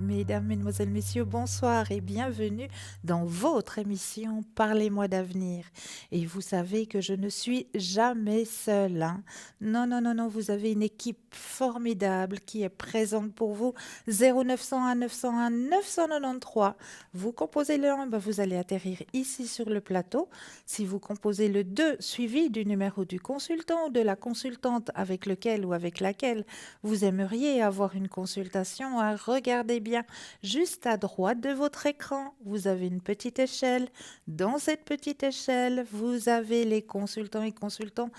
Mesdames, Mesdemoiselles, Messieurs, bonsoir et bienvenue dans votre émission Parlez-moi d'avenir. Et vous savez que je ne suis jamais seule, hein. Non, non, non, non, vous avez une équipe formidable qui est présente pour vous. 0901 901 993. Vous composez le 1, ben vous allez atterrir ici sur le plateau. Si vous composez le 2, suivi du numéro du consultant ou de la consultante avec lequel ou avec laquelle vous aimeriez avoir une consultation, hein, regardez bien, juste à droite de votre écran, vous avez une petite échelle. Dans cette petite échelle, vous avez les consultants et consultantes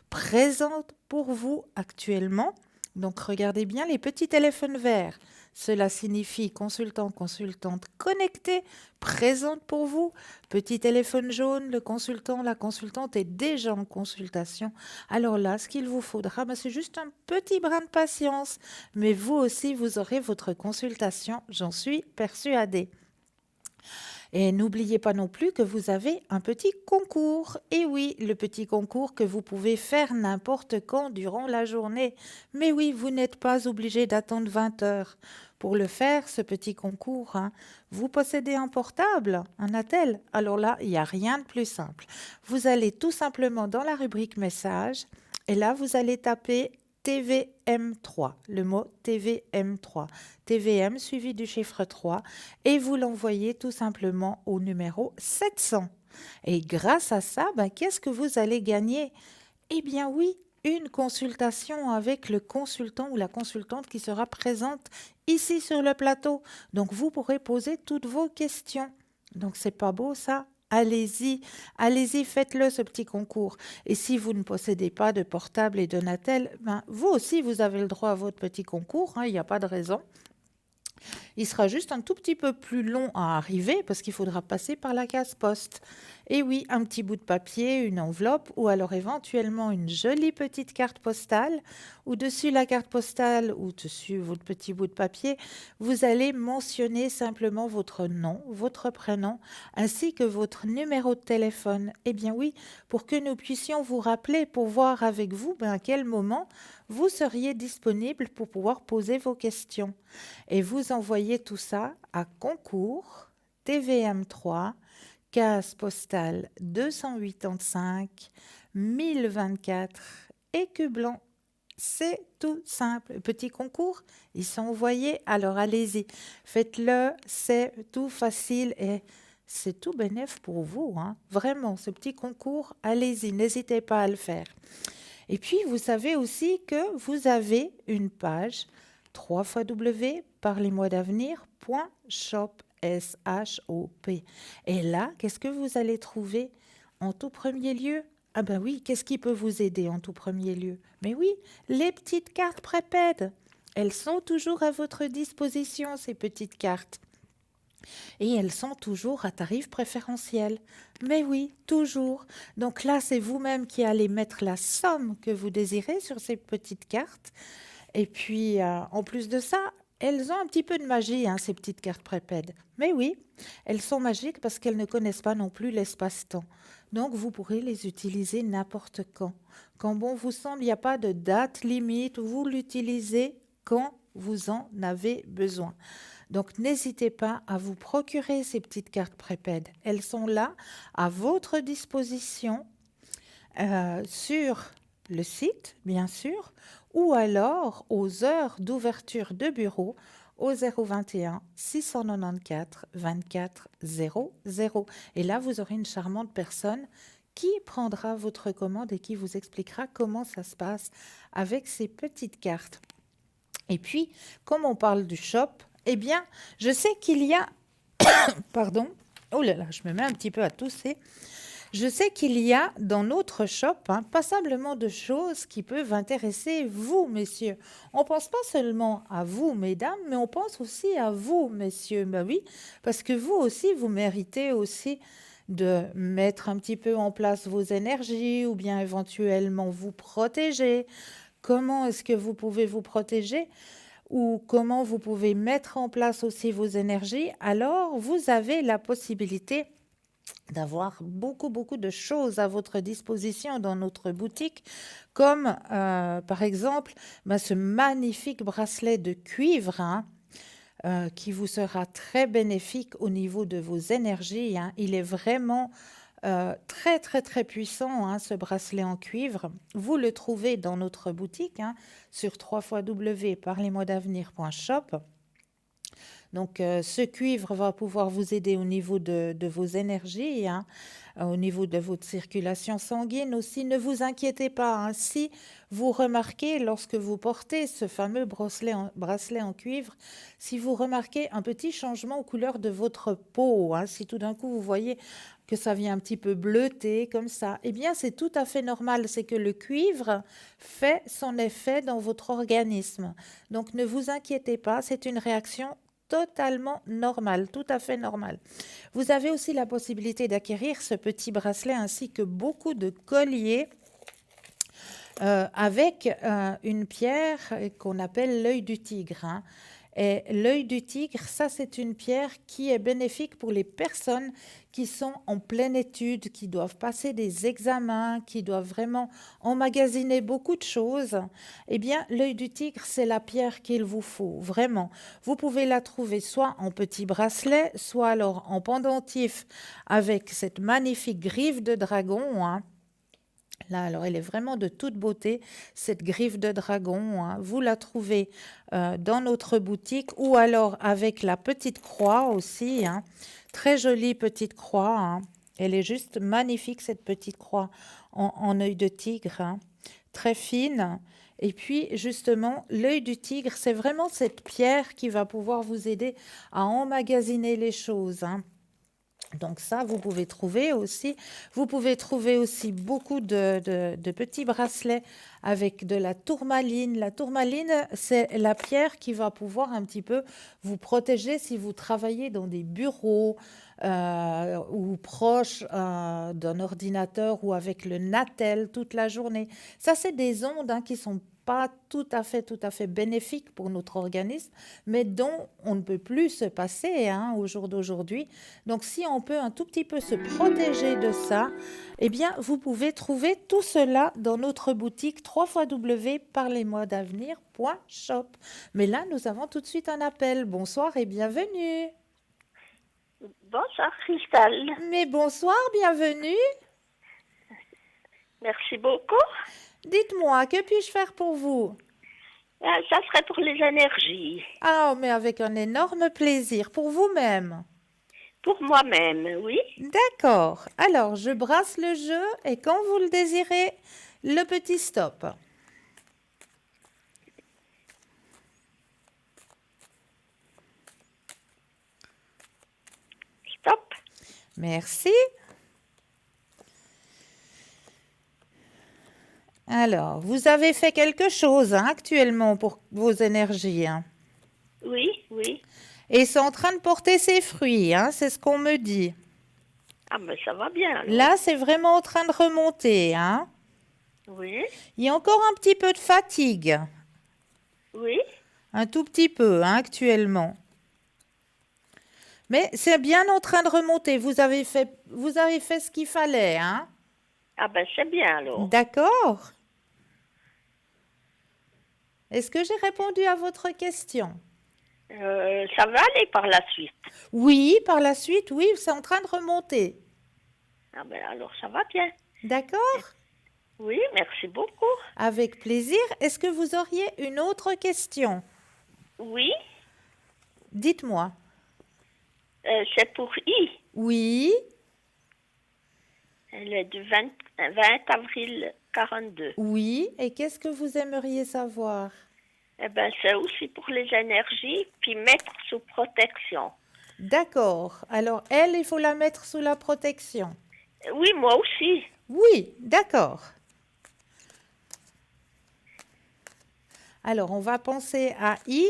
présents pour vous actuellement. Donc regardez bien les petits téléphones verts. Cela signifie consultant, consultante connecté, présente pour vous. Petit téléphone jaune, le consultant, la consultante est déjà en consultation. Alors là, ce qu'il vous faudra, ben, c'est juste un petit brin de patience. Mais vous aussi, vous aurez votre consultation, j'en suis persuadée. Et n'oubliez pas non plus que vous avez un petit concours. Et oui, le petit concours que vous pouvez faire n'importe quand durant la journée. Mais oui, vous n'êtes pas obligé d'attendre 20 heures. Pour le faire, ce petit concours, hein, vous possédez un portable, un attel. Alors là, il n'y a rien de plus simple. Vous allez tout simplement dans la rubrique message et là, vous allez taper TVM3, le mot TVM3. TVM suivi du chiffre 3 et vous l'envoyez tout simplement au numéro 700. Et grâce à ça, ben, qu'est-ce que vous allez gagner? Eh bien oui, une consultation avec le consultant ou la consultante qui sera présente ici sur le plateau. Donc vous pourrez poser toutes vos questions. Donc c'est pas beau ça? Allez-y, allez-y, faites-le ce petit concours. Et si vous ne possédez pas de portable et de Natel, ben, vous aussi vous avez le droit à votre petit concours, hein, il n'y a pas de raison. Il sera juste un tout petit peu plus long à arriver parce qu'il faudra passer par la case poste. Et oui, un petit bout de papier, une enveloppe ou alors éventuellement une jolie petite carte postale ou dessus la carte postale ou dessus votre petit bout de papier, vous allez mentionner simplement votre nom, votre prénom ainsi que votre numéro de téléphone. Eh bien oui, pour que nous puissions vous rappeler pour voir avec vous à quel moment vous seriez disponible pour pouvoir poser vos questions. Et vous envoyez tout ça à concours TVM3, case postale 285 1024 Écu Blanc. C'est tout simple. Petit concours, ils sont envoyés. Alors allez-y, faites-le, c'est tout facile et c'est tout bénéf pour vous, hein. Vraiment, ce petit concours, allez-y, n'hésitez pas à le faire. Et puis, vous savez aussi que vous avez une page 3 W parlez-moi d'avenir.shop, S-H-O-P. Et là, qu'est-ce que vous allez trouver en tout premier lieu? Ah ben oui, qu'est-ce qui peut vous aider en tout premier lieu? Mais oui, les petites cartes prépèdes. Elles sont toujours à votre disposition, ces petites cartes. Et elles sont toujours à tarif préférentiel. Mais oui, toujours. Donc là, c'est vous-même qui allez mettre la somme que vous désirez sur ces petites cartes. Et puis, en plus de ça, elles ont un petit peu de magie, hein, ces petites cartes prépèdes. Mais oui, elles sont magiques parce qu'elles ne connaissent pas non plus l'espace-temps. Donc, vous pourrez les utiliser n'importe quand. Quand bon vous semble, il n'y a pas de date limite. Vous l'utilisez quand vous en avez besoin. Donc, n'hésitez pas à vous procurer ces petites cartes prépèdes. Elles sont là à votre disposition sur le site, bien sûr, ou alors aux heures d'ouverture de bureau au 021 694 24 00. Et là, vous aurez une charmante personne qui prendra votre commande et qui vous expliquera comment ça se passe avec ces petites cartes. Et puis, comme on parle du shop, eh bien, je sais qu'il y a... Pardon. Oh là là, je me mets un petit peu à tousser. Je sais qu'il y a dans notre shop passablement de choses qui peuvent intéresser vous, messieurs. On ne pense pas seulement à vous, mesdames, mais on pense aussi à vous, messieurs. Ben oui, parce que vous aussi, vous méritez aussi de mettre un petit peu en place vos énergies ou bien éventuellement vous protéger. Comment est-ce que vous pouvez vous protéger ou comment vous pouvez mettre en place aussi vos énergies? Alors, vous avez la possibilité d'avoir beaucoup de choses à votre disposition dans notre boutique, comme par exemple ce magnifique bracelet de cuivre, hein, qui vous sera très bénéfique au niveau de vos énergies, hein. Il est vraiment très, très, très puissant, hein, ce bracelet en cuivre. Vous le trouvez dans notre boutique, hein, sur www.parlezmoi-d'avenir.shop. Donc, ce cuivre va pouvoir vous aider au niveau de vos énergies, hein, au niveau de votre circulation sanguine aussi. Ne vous inquiétez pas, hein, si vous remarquez, lorsque vous portez ce fameux bracelet en cuivre, si vous remarquez un petit changement aux couleurs de votre peau, hein, si tout d'un coup vous voyez que ça vient un petit peu bleuter comme ça, eh bien c'est tout à fait normal, c'est que le cuivre fait son effet dans votre organisme. Donc ne vous inquiétez pas, c'est une réaction totalement normale, tout à fait normale. Vous avez aussi la possibilité d'acquérir ce petit bracelet ainsi que beaucoup de colliers avec une pierre qu'on appelle l'œil du tigre, hein. Et l'œil du tigre, ça c'est une pierre qui est bénéfique pour les personnes qui sont en pleine étude, qui doivent passer des examens, qui doivent vraiment emmagasiner beaucoup de choses. Eh bien, l'œil du tigre, c'est la pierre qu'il vous faut, vraiment. Vous pouvez la trouver soit en petit bracelet, soit alors en pendentif avec cette magnifique griffe de dragon, hein. Là, alors, elle est vraiment de toute beauté, cette griffe de dragon, hein. Vous la trouvez dans notre boutique ou alors avec la petite croix aussi, hein. Très jolie petite croix, hein. Elle est juste magnifique, cette petite croix en œil de tigre, hein. Très fine. Et puis, justement, l'œil du tigre, c'est vraiment cette pierre qui va pouvoir vous aider à emmagasiner les choses, hein. Donc ça, vous pouvez trouver aussi. Vous pouvez trouver aussi beaucoup de petits bracelets avec de la tourmaline. La tourmaline, c'est la pierre qui va pouvoir un petit peu vous protéger si vous travaillez dans des bureaux ou proches d'un ordinateur ou avec le Natel toute la journée. Ça, c'est des ondes, hein, qui sont pas tout à fait bénéfiques pour notre organisme, mais dont on ne peut plus se passer, hein, au jour d'aujourd'hui. Donc, si on peut un tout petit peu se protéger de ça, eh bien, vous pouvez trouver tout cela dans notre boutique www.parlezmoi-d'avenir.shop. Mais là, nous avons tout de suite un appel. Bonsoir et bienvenue. Bonsoir Cristal. Mais bonsoir, bienvenue. Merci beaucoup. Dites-moi, que puis-je faire pour vous? Ça serait pour les énergies. Ah, mais avec un énorme plaisir. Pour vous-même. Pour moi-même, oui. D'accord. Alors, je brasse le jeu et quand vous le désirez, le petit stop. Stop. Merci. Alors, vous avez fait quelque chose, hein, actuellement pour vos énergies, hein. Oui, oui. Et c'est en train de porter ses fruits, hein, c'est ce qu'on me dit. Ah, mais ça va bien alors. Là, c'est vraiment en train de remonter, hein. Oui, Il y a encore un petit peu de fatigue, oui. un tout petit peu, hein, actuellement. Mais c'est bien en train de remonter. Vous avez fait ce qu'il fallait, hein. Ah ben c'est bien alors. D'accord. Est-ce que j'ai répondu à votre question? Ça va aller par la suite. Oui, par la suite, oui, c'est en train de remonter. Ah ben alors ça va bien. D'accord? Oui, merci beaucoup. Avec plaisir. Est-ce que vous auriez une autre question? Oui, Dites-moi. c'est pour I. Oui. Elle est du 20 avril 42. Oui. Et qu'est-ce que vous aimeriez savoir? Eh ben c'est aussi pour les énergies, puis mettre sous protection. D'accord. Alors, elle, il faut la mettre sous la protection. Oui, moi aussi. Oui, d'accord. Alors, on va penser à I.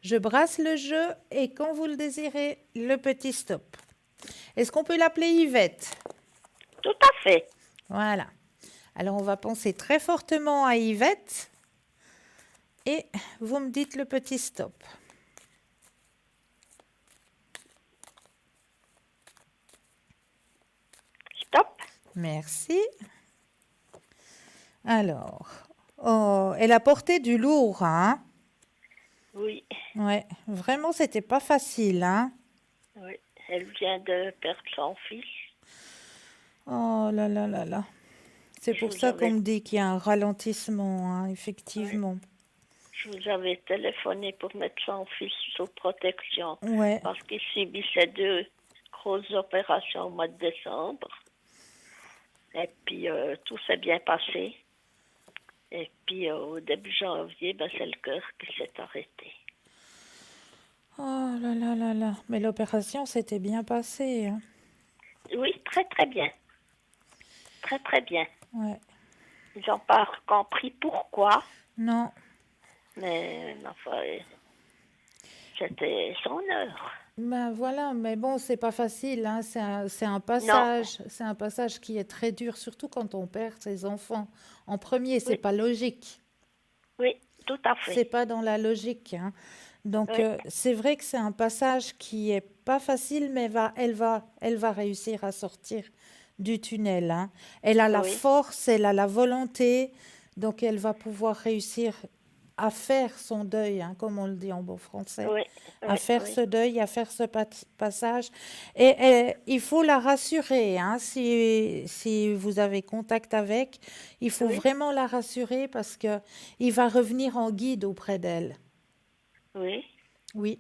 Je brasse le jeu et quand vous le désirez, le petit stop. Est-ce qu'on peut l'appeler Yvette? Tout à fait. Voilà. Alors, on va penser très fortement à Yvette et vous me dites le petit stop. Stop. Merci. Alors, oh, elle a porté du lourd, hein? Oui, Ouais, vraiment, c'était pas facile, hein. oui. Elle vient de perdre son fils. Oh là là là là. C'est Je pour vous ça qu'on avais, me dit qu'il y a un ralentissement, hein, oui, effectivement. je vous avais téléphoné pour mettre son fils sous protection Ouais. parce qu'il subissait 2 grosses opérations au mois de décembre. Et puis, tout s'est bien passé. Et puis, au début janvier, ben, c'est le cœur qui s'est arrêté. Oh là là là là. Mais l'opération s'était bien passée, hein. Oui, très, très bien. Très, très bien. Ouais. Ils n'ont pas compris pourquoi, Non. mais enfin, c'était son heure. Ben voilà, mais bon, c'est pas facile, hein. Non, C'est un passage qui est très dur, surtout quand on perd ses enfants. En premier, c'est oui, pas logique. oui, tout à fait. C'est pas dans la logique, hein. Donc, Oui, c'est vrai que c'est un passage qui est pas facile, mais elle va réussir à sortir du tunnel, hein. Elle a la oui, force, elle a la volonté, donc elle va pouvoir réussir à faire son deuil, hein, comme on le dit en bon français, oui, à oui, faire ce oui, deuil, à faire ce passage. Et il faut la rassurer, hein, si vous avez contact avec, il faut oui, vraiment la rassurer parce que il va revenir en guide auprès d'elle. oui. Oui,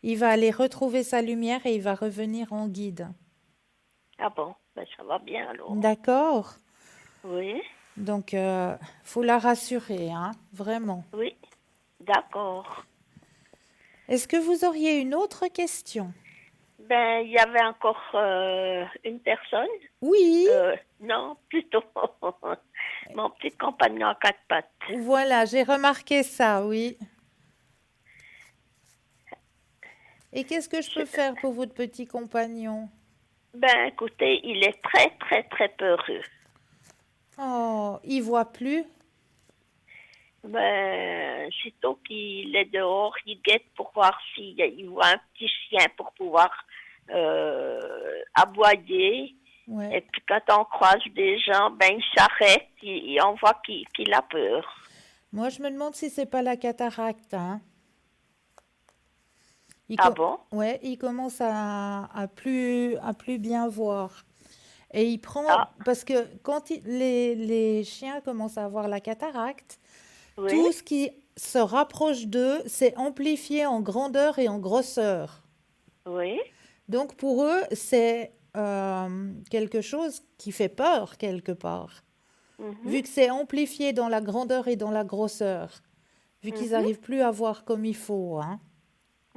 il va aller retrouver sa lumière et il va revenir en guide. Ah bon, ben, ça va bien alors. D'accord? Oui, Donc, faut la rassurer, hein, vraiment. oui, d'accord. Est-ce que vous auriez une autre question? Ben, il y avait encore une personne. Oui, Non, plutôt mon petit compagnon à 4 pattes. voilà, j'ai remarqué ça, oui. Et qu'est-ce que je peux Je- faire pour votre petit compagnon? Ben, écoutez, il est très, très, très peureux. Oh, il voit plus? Ben, sitôt qu'il est dehors, il guette pour voir s'il voit un petit chien pour pouvoir aboyer. Ouais. Et puis quand on croise des gens, ben il s'arrête et on voit qu'il a peur. Moi, je me demande si c'est pas la cataracte, hein. Il, Ah co- bon? ouais, il commence à plus bien voir. Et il prend, Ah, parce que quand les chiens commencent à avoir la cataracte, oui, tout ce qui se rapproche d'eux, c'est amplifié en grandeur et en grosseur. oui, Donc pour eux, c'est quelque chose qui fait peur quelque part, mhm, vu que c'est amplifié dans la grandeur et dans la grosseur, vu qu'ils mhm, n'arrivent plus à voir comme il faut, hein.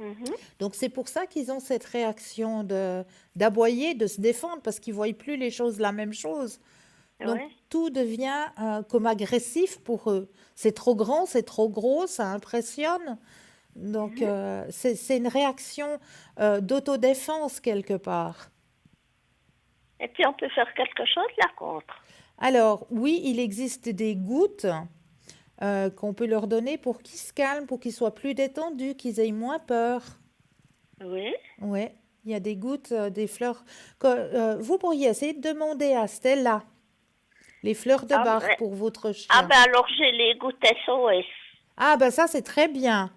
mhm, Donc c'est pour ça qu'ils ont cette réaction de d'aboyer, de se défendre, parce qu'ils ne voient plus les choses la même chose. Donc oui, tout devient comme agressif pour eux. C'est trop grand, c'est trop gros, ça impressionne. Donc mhm. c'est une réaction d'autodéfense quelque part. Et puis on peut faire quelque chose là contre. Alors oui, il existe des gouttes qu'on peut leur donner pour qu'ils se calment, pour qu'ils soient plus détendus, qu'ils aient moins peur. Oui. Ouais, il y a des gouttes, des fleurs. Vous pourriez essayer de demander à Stella les fleurs de Ah, Bach pour votre ah chien. ben alors j'ai les gouttes SOS. Ah ben ça c'est très bien,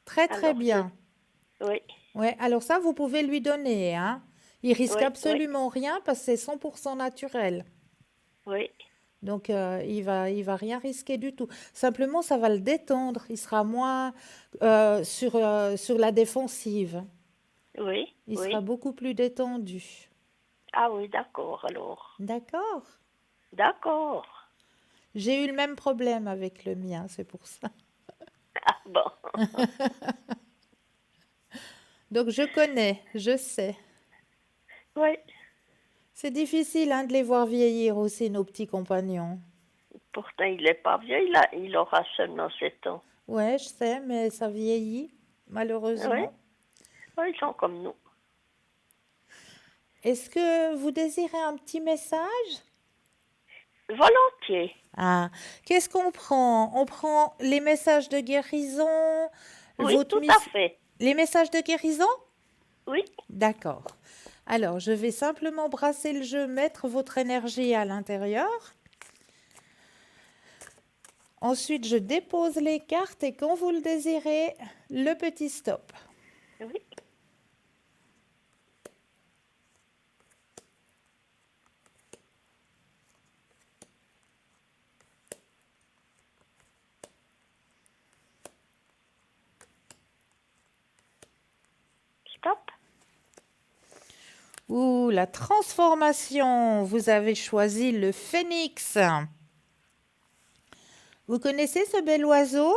très très Alors bien. oui, Ouais, alors ça vous pouvez lui donner, hein. Il risque oui, oui, absolument rien parce que c'est 100% naturel. oui. Donc il va rien risquer du tout. Simplement ça va le détendre. Il sera moins sur la défensive. Oui, Il sera oui. beaucoup plus détendu. Ah oui, d'accord, alors. D'accord? D'accord. J'ai eu le même problème avec le mien, c'est pour ça. Ah bon. Donc je connais, je sais. Oui. C'est difficile hein, de les voir vieillir aussi, nos petits compagnons. Pourtant, il n'est pas vieux, il aura seulement 7 ans. Ouais, je sais, mais ça vieillit, Oui, malheureusement. oui, ils sont comme nous. Est-ce que vous désirez un petit message? Volontiers. Ah, qu'est-ce qu'on prend? On prend les messages de guérison, Oui, votre tout à miss... fait. Les messages de guérison? Oui, D'accord. Alors, je vais simplement brasser le jeu, mettre votre énergie à l'intérieur. Ensuite, je dépose les cartes et quand vous le désirez, le petit stop. Oui. Stop. Ouh, la transformation. Vous avez choisi le phénix. Vous connaissez ce bel oiseau?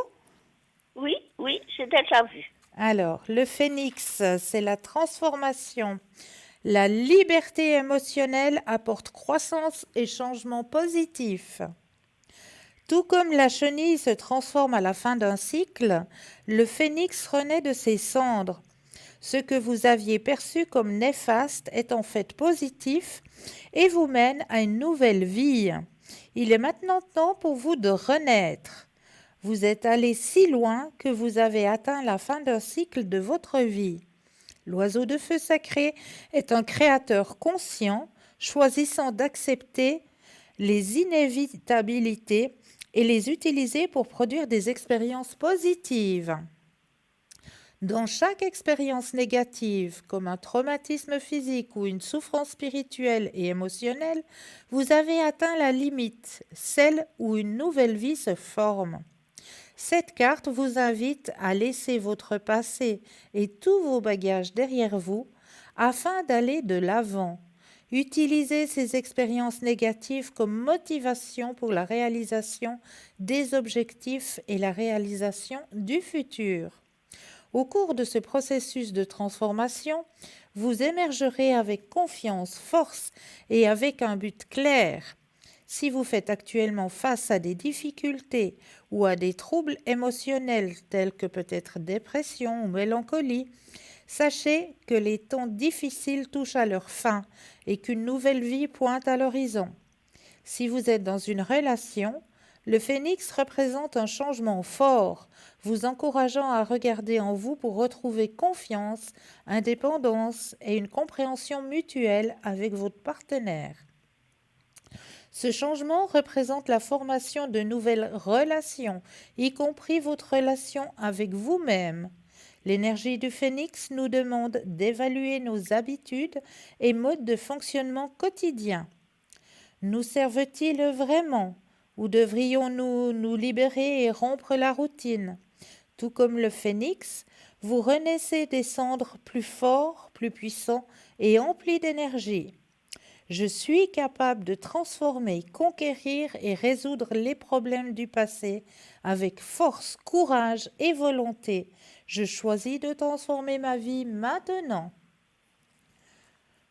Oui, oui, j'ai déjà vu. Alors, le phénix, c'est la transformation. La liberté émotionnelle apporte croissance et changement positif. Tout comme la chenille se transforme à la fin d'un cycle, le phénix renaît de ses cendres. Ce que vous aviez perçu comme néfaste est en fait positif et vous mène à une nouvelle vie. Il est maintenant temps pour vous de renaître. Vous êtes allé si loin que vous avez atteint la fin d'un cycle de votre vie. L'oiseau de feu sacré est un créateur conscient, choisissant d'accepter les inévitabilités et les utiliser pour produire des expériences positives. Dans chaque expérience négative, comme un traumatisme physique ou une souffrance spirituelle et émotionnelle, vous avez atteint la limite, celle où une nouvelle vie se forme. Cette carte vous invite à laisser votre passé et tous vos bagages derrière vous afin d'aller de l'avant. Utilisez ces expériences négatives comme motivation pour la réalisation des objectifs et la réalisation du futur. Au cours de ce processus de transformation, vous émergerez avec confiance, force et avec un but clair. Si vous faites actuellement face à des difficultés ou à des troubles émotionnels tels que peut-être dépression ou mélancolie, sachez que les temps difficiles touchent à leur fin et qu'une nouvelle vie pointe à l'horizon. Si vous êtes dans une relation, le phénix représente un changement fort, vous encourageant à regarder en vous pour retrouver confiance, indépendance et une compréhension mutuelle avec votre partenaire. Ce changement représente la formation de nouvelles relations, y compris votre relation avec vous-même. L'énergie du phénix nous demande d'évaluer nos habitudes et modes de fonctionnement quotidiens. Nous servent-ils vraiment ou devrions-nous nous libérer et rompre la routine? Tout comme le phénix, vous renaissez des cendres plus forts, plus puissants et emplis d'énergie. Je suis capable de transformer, conquérir et résoudre les problèmes du passé avec force, courage et volonté. Je choisis de transformer ma vie maintenant.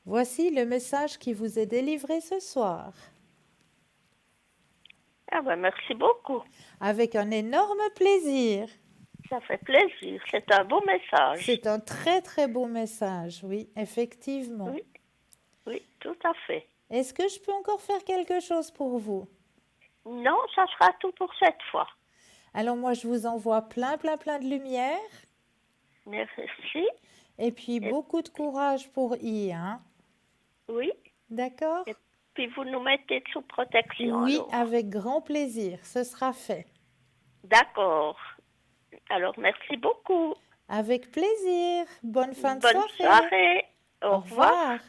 Voici le message qui vous est délivré ce soir. Ah ben, merci beaucoup. Avec un énorme plaisir. Ça fait plaisir. C'est un beau message. C'est un très très beau message, oui, effectivement. Oui, oui, tout à fait. Est-ce que je peux encore faire quelque chose pour vous? Non, ça sera tout pour cette fois. Alors moi, je vous envoie plein de lumière Merci. et puis beaucoup de courage pour y, hein? Oui. D'accord? Et puis vous nous mettez sous protection. Oui, alors. avec grand plaisir, ce sera fait. D'accord. Alors, merci beaucoup. Avec plaisir. Bonne fin de Bonne soirée. Au revoir.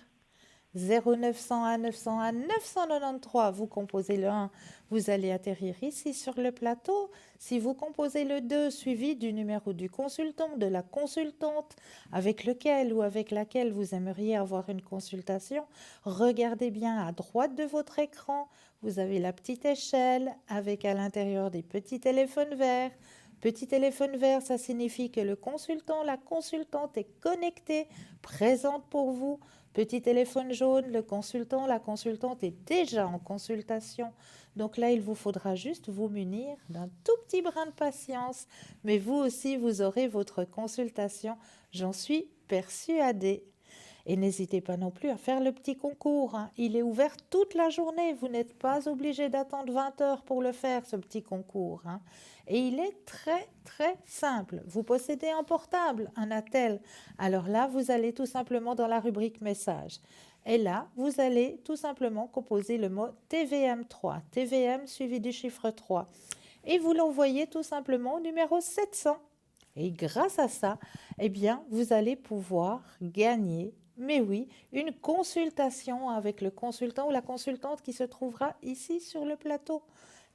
0901 901 993, vous composez le 1, vous allez atterrir ici sur le plateau. Si vous composez le 2, suivi du numéro du consultant, de la consultante, avec lequel ou avec laquelle vous aimeriez avoir une consultation, regardez bien à droite de votre écran. Vous avez la petite échelle avec à l'intérieur des petits téléphones verts. Petit téléphone vert, ça signifie que le consultant, la consultante est connecté, présente pour vous. Petit téléphone jaune, le consultant, la consultante est déjà en consultation. Donc là, il vous faudra juste vous munir d'un tout petit brin de patience. Mais vous aussi, vous aurez votre consultation. J'en suis persuadée. Et n'hésitez pas non plus à faire le petit concours, hein. Il est ouvert toute la journée. Vous n'êtes pas obligé d'attendre 20 heures pour le faire, ce petit concours, hein. Et il est très simple. Vous possédez un portable, un attel. Alors là, vous allez tout simplement dans la rubrique message. Et là, vous allez tout simplement composer le mot TVM3. TVM suivi du chiffre 3. et vous l'envoyez tout simplement au numéro 700. Et grâce à ça, eh bien, vous allez pouvoir gagner, mais oui, une consultation avec le consultant ou la consultante qui se trouvera ici sur le plateau.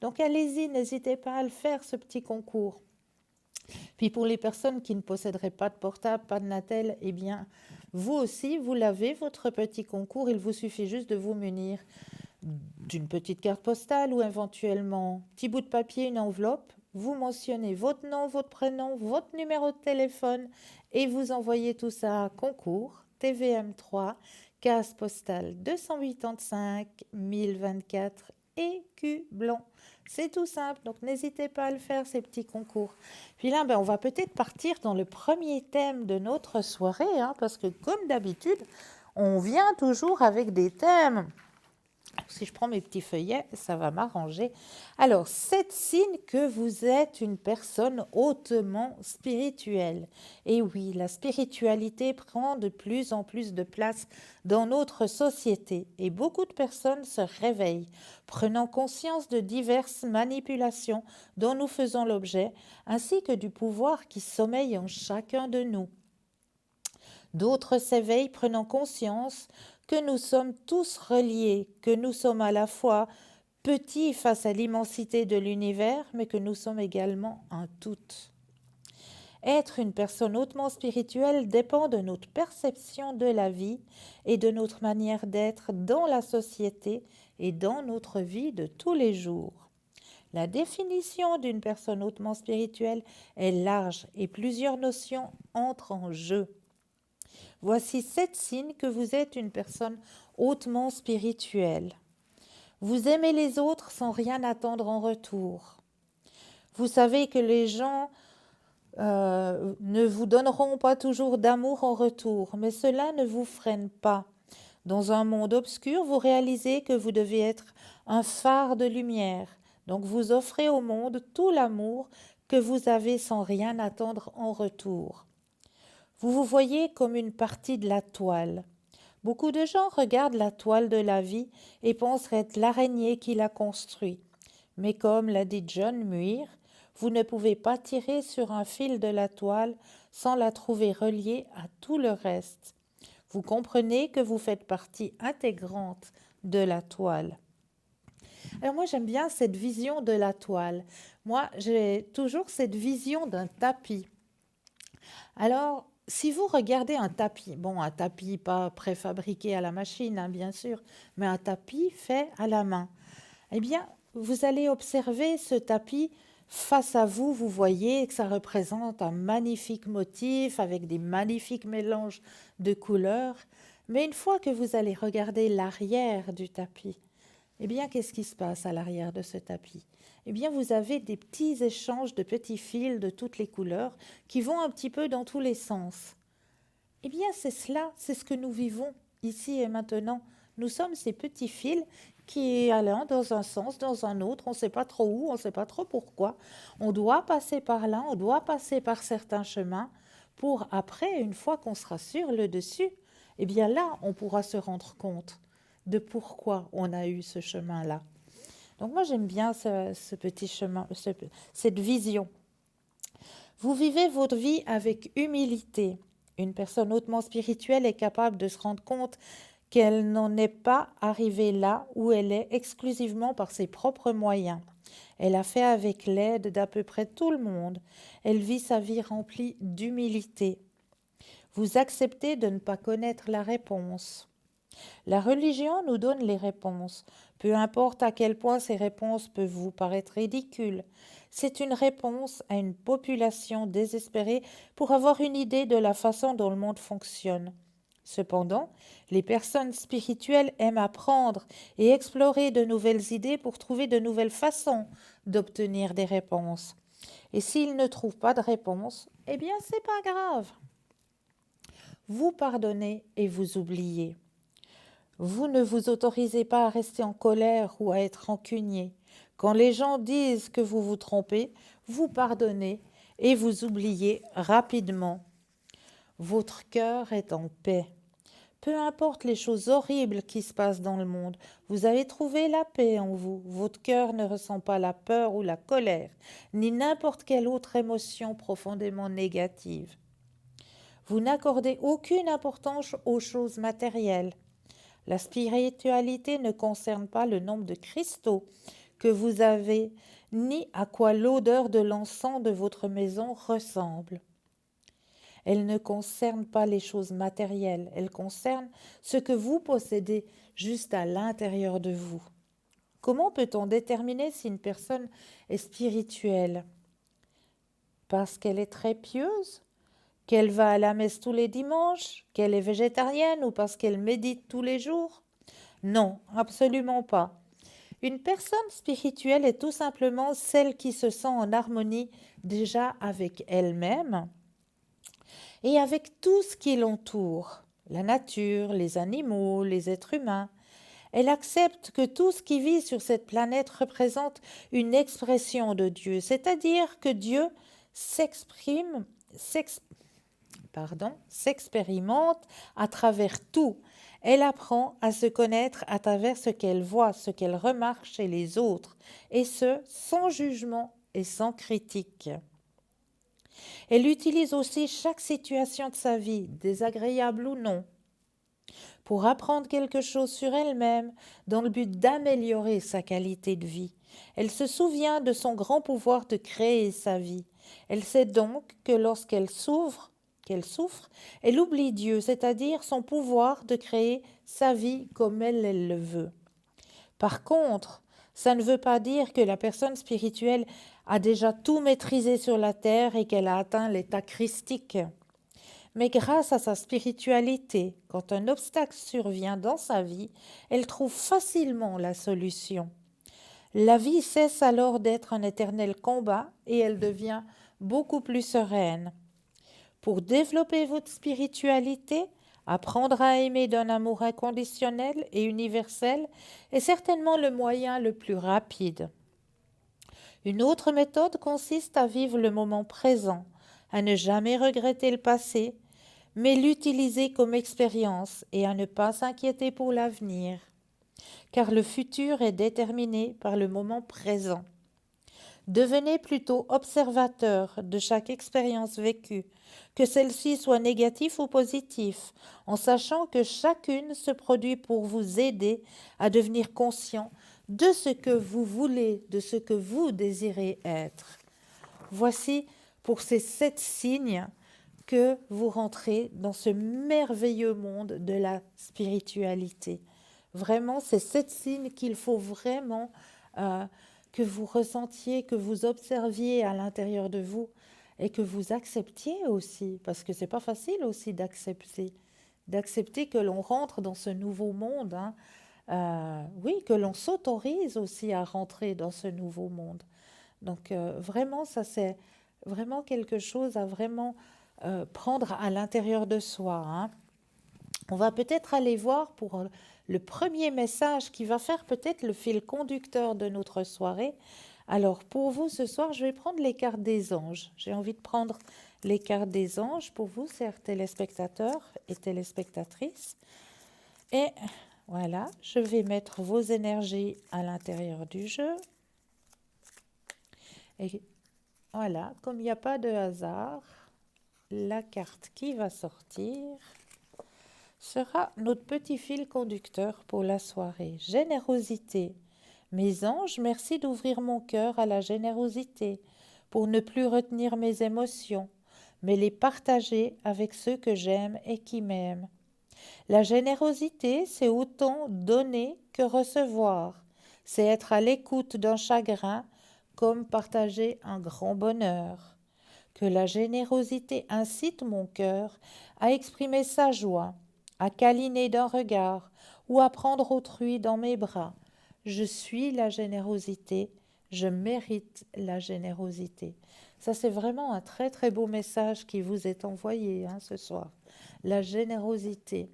Donc allez-y, n'hésitez pas à le faire, ce petit concours. Puis pour les personnes qui ne posséderaient pas de portable, pas de Natel, eh bien, vous aussi, vous l'avez, votre petit concours. Il vous suffit juste de vous munir d'une petite carte postale ou éventuellement un petit bout de papier, une enveloppe. Vous mentionnez votre nom, votre prénom, votre numéro de téléphone et vous envoyez tout ça à concours TVM3, case postale 285 1024 écus blanc. C'est tout simple, donc n'hésitez pas à le faire, ces petits concours. Puis là, on va peut-être partir dans le premier thème de notre soirée, parce que comme d'habitude, on vient toujours avec des thèmes. Si je prends mes petits feuillets, ça va m'arranger. Alors, 7 signes que vous êtes une personne hautement spirituelle. Et oui, la spiritualité prend de plus en plus de place dans notre société et beaucoup de personnes se réveillent, prenant conscience de diverses manipulations dont nous faisons l'objet, ainsi que du pouvoir qui sommeille en chacun de nous. D'autres s'éveillent prenant conscience que nous sommes tous reliés, que nous sommes à la fois petits face à l'immensité de l'univers, mais que nous sommes également un tout. Être une personne hautement spirituelle dépend de notre perception de la vie et de notre manière d'être dans la société et dans notre vie de tous les jours. La définition d'une personne hautement spirituelle est large et plusieurs notions entrent en jeu. Voici 7 signes que vous êtes une personne hautement spirituelle. Vous aimez les autres sans rien attendre en retour. Vous savez que les gens ne vous donneront pas toujours d'amour en retour, mais cela ne vous freine pas. Dans un monde obscur, vous réalisez que vous devez être un phare de lumière. Donc vous offrez au monde tout l'amour que vous avez sans rien attendre en retour. Vous vous voyez comme une partie de la toile. Beaucoup de gens regardent la toile de la vie et pensent être l'araignée qui l'a construit. Mais comme l'a dit John Muir, vous ne pouvez pas tirer sur un fil de la toile sans la trouver reliée à tout le reste. Vous comprenez que vous faites partie intégrante de la toile. Alors moi j'aime bien cette vision de la toile. Moi j'ai toujours cette vision d'un tapis. Alors si vous regardez un tapis pas préfabriqué à la machine, bien sûr, mais un tapis fait à la main, eh bien, vous allez observer ce tapis face à vous, vous voyez que ça représente un magnifique motif avec des magnifiques mélanges de couleurs. Mais une fois que vous allez regarder l'arrière du tapis, eh bien, qu'est-ce qui se passe à l'arrière de ce tapis? Eh bien, vous avez des petits échanges de petits fils de toutes les couleurs qui vont un petit peu dans tous les sens. Eh bien, c'est cela, c'est ce que nous vivons ici et maintenant. Nous sommes ces petits fils qui allant dans un sens, dans un autre, on ne sait pas trop où, on ne sait pas trop pourquoi. On doit passer par là, on doit passer par certains chemins pour après, une fois qu'on sera sur le dessus, eh bien là, on pourra se rendre compte de pourquoi on a eu ce chemin-là. Donc moi, j'aime bien ce petit chemin, cette vision. Vous vivez votre vie avec humilité. Une personne hautement spirituelle est capable de se rendre compte qu'elle n'en est pas arrivée là où elle est exclusivement par ses propres moyens. Elle a fait avec l'aide d'à peu près tout le monde. Elle vit sa vie remplie d'humilité. Vous acceptez de ne pas connaître la réponse. La religion nous donne les réponses. Peu importe à quel point ces réponses peuvent vous paraître ridicules. C'est une réponse à une population désespérée pour avoir une idée de la façon dont le monde fonctionne. Cependant, les personnes spirituelles aiment apprendre et explorer de nouvelles idées pour trouver de nouvelles façons d'obtenir des réponses. Et s'ils ne trouvent pas de réponse, eh bien, c'est pas grave. Vous pardonnez et vous oubliez. Vous ne vous autorisez pas à rester en colère ou à être rancunier. Quand les gens disent que vous vous trompez, vous pardonnez et vous oubliez rapidement. Votre cœur est en paix. Peu importe les choses horribles qui se passent dans le monde, vous avez trouvé la paix en vous. Votre cœur ne ressent pas la peur ou la colère, ni n'importe quelle autre émotion profondément négative. Vous n'accordez aucune importance aux choses matérielles. La spiritualité ne concerne pas le nombre de cristaux que vous avez, ni à quoi l'odeur de l'encens de votre maison ressemble. Elle ne concerne pas les choses matérielles, elle concerne ce que vous possédez juste à l'intérieur de vous. Comment peut-on déterminer si une personne est spirituelle? Parce qu'elle est très pieuse? Qu'elle va à la messe tous les dimanches? Qu'elle est végétarienne ou parce qu'elle médite tous les jours? Non, absolument pas. Une personne spirituelle est tout simplement celle qui se sent en harmonie déjà avec elle-même et avec tout ce qui l'entoure, la nature, les animaux, les êtres humains. Elle accepte que tout ce qui vit sur cette planète représente une expression de Dieu, c'est-à-dire que Dieu s'exprime, s'expérimente à travers tout. Elle apprend à se connaître à travers ce qu'elle voit, ce qu'elle remarque chez les autres, et ce, sans jugement et sans critique. Elle utilise aussi chaque situation de sa vie, désagréable ou non, pour apprendre quelque chose sur elle-même dans le but d'améliorer sa qualité de vie. Elle se souvient de son grand pouvoir de créer sa vie. Elle sait donc que qu'elle souffre, elle oublie Dieu, c'est-à-dire son pouvoir de créer sa vie comme elle le veut. Par contre, ça ne veut pas dire que la personne spirituelle a déjà tout maîtrisé sur la terre et qu'elle a atteint l'état christique. Mais grâce à sa spiritualité, quand un obstacle survient dans sa vie, elle trouve facilement la solution. La vie cesse alors d'être un éternel combat et elle devient beaucoup plus sereine. Pour développer votre spiritualité, apprendre à aimer d'un amour inconditionnel et universel est certainement le moyen le plus rapide. Une autre méthode consiste à vivre le moment présent, à ne jamais regretter le passé, mais l'utiliser comme expérience et à ne pas s'inquiéter pour l'avenir, car le futur est déterminé par le moment présent. Devenez plutôt observateur de chaque expérience vécue, que celle-ci soit négative ou positive, en sachant que chacune se produit pour vous aider à devenir conscient de ce que vous voulez, de ce que vous désirez être. Voici pour ces 7 signes que vous rentrez dans ce merveilleux monde de la spiritualité. Vraiment, c'est 7 signes qu'il faut vraiment que vous ressentiez, que vous observiez à l'intérieur de vous et que vous acceptiez aussi, parce que c'est pas facile aussi d'accepter que l'on rentre dans ce nouveau monde, hein. Oui, que l'on s'autorise aussi à rentrer dans ce nouveau monde. Donc vraiment, ça c'est vraiment quelque chose à vraiment prendre à l'intérieur de soi, hein. On va peut-être aller voir pour le premier message qui va faire peut-être le fil conducteur de notre soirée. Alors pour vous ce soir, je vais prendre les cartes des anges. J'ai envie de prendre les cartes des anges pour vous, chers téléspectateurs et téléspectatrices. Et voilà, je vais mettre vos énergies à l'intérieur du jeu. Et voilà, comme il n'y a pas de hasard, la carte qui va sortir sera notre petit fil conducteur pour la soirée. Générosité. Mes anges, merci d'ouvrir mon cœur à la générosité pour ne plus retenir mes émotions, mais les partager avec ceux que j'aime et qui m'aiment. La générosité, c'est autant donner que recevoir. C'est être à l'écoute d'un chagrin comme partager un grand bonheur. Que la générosité incite mon cœur à exprimer sa joie, à câliner d'un regard ou à prendre autrui dans mes bras. Je suis la générosité, je mérite la générosité. Ça, c'est vraiment un très très beau message qui vous est envoyé ce soir. La générosité.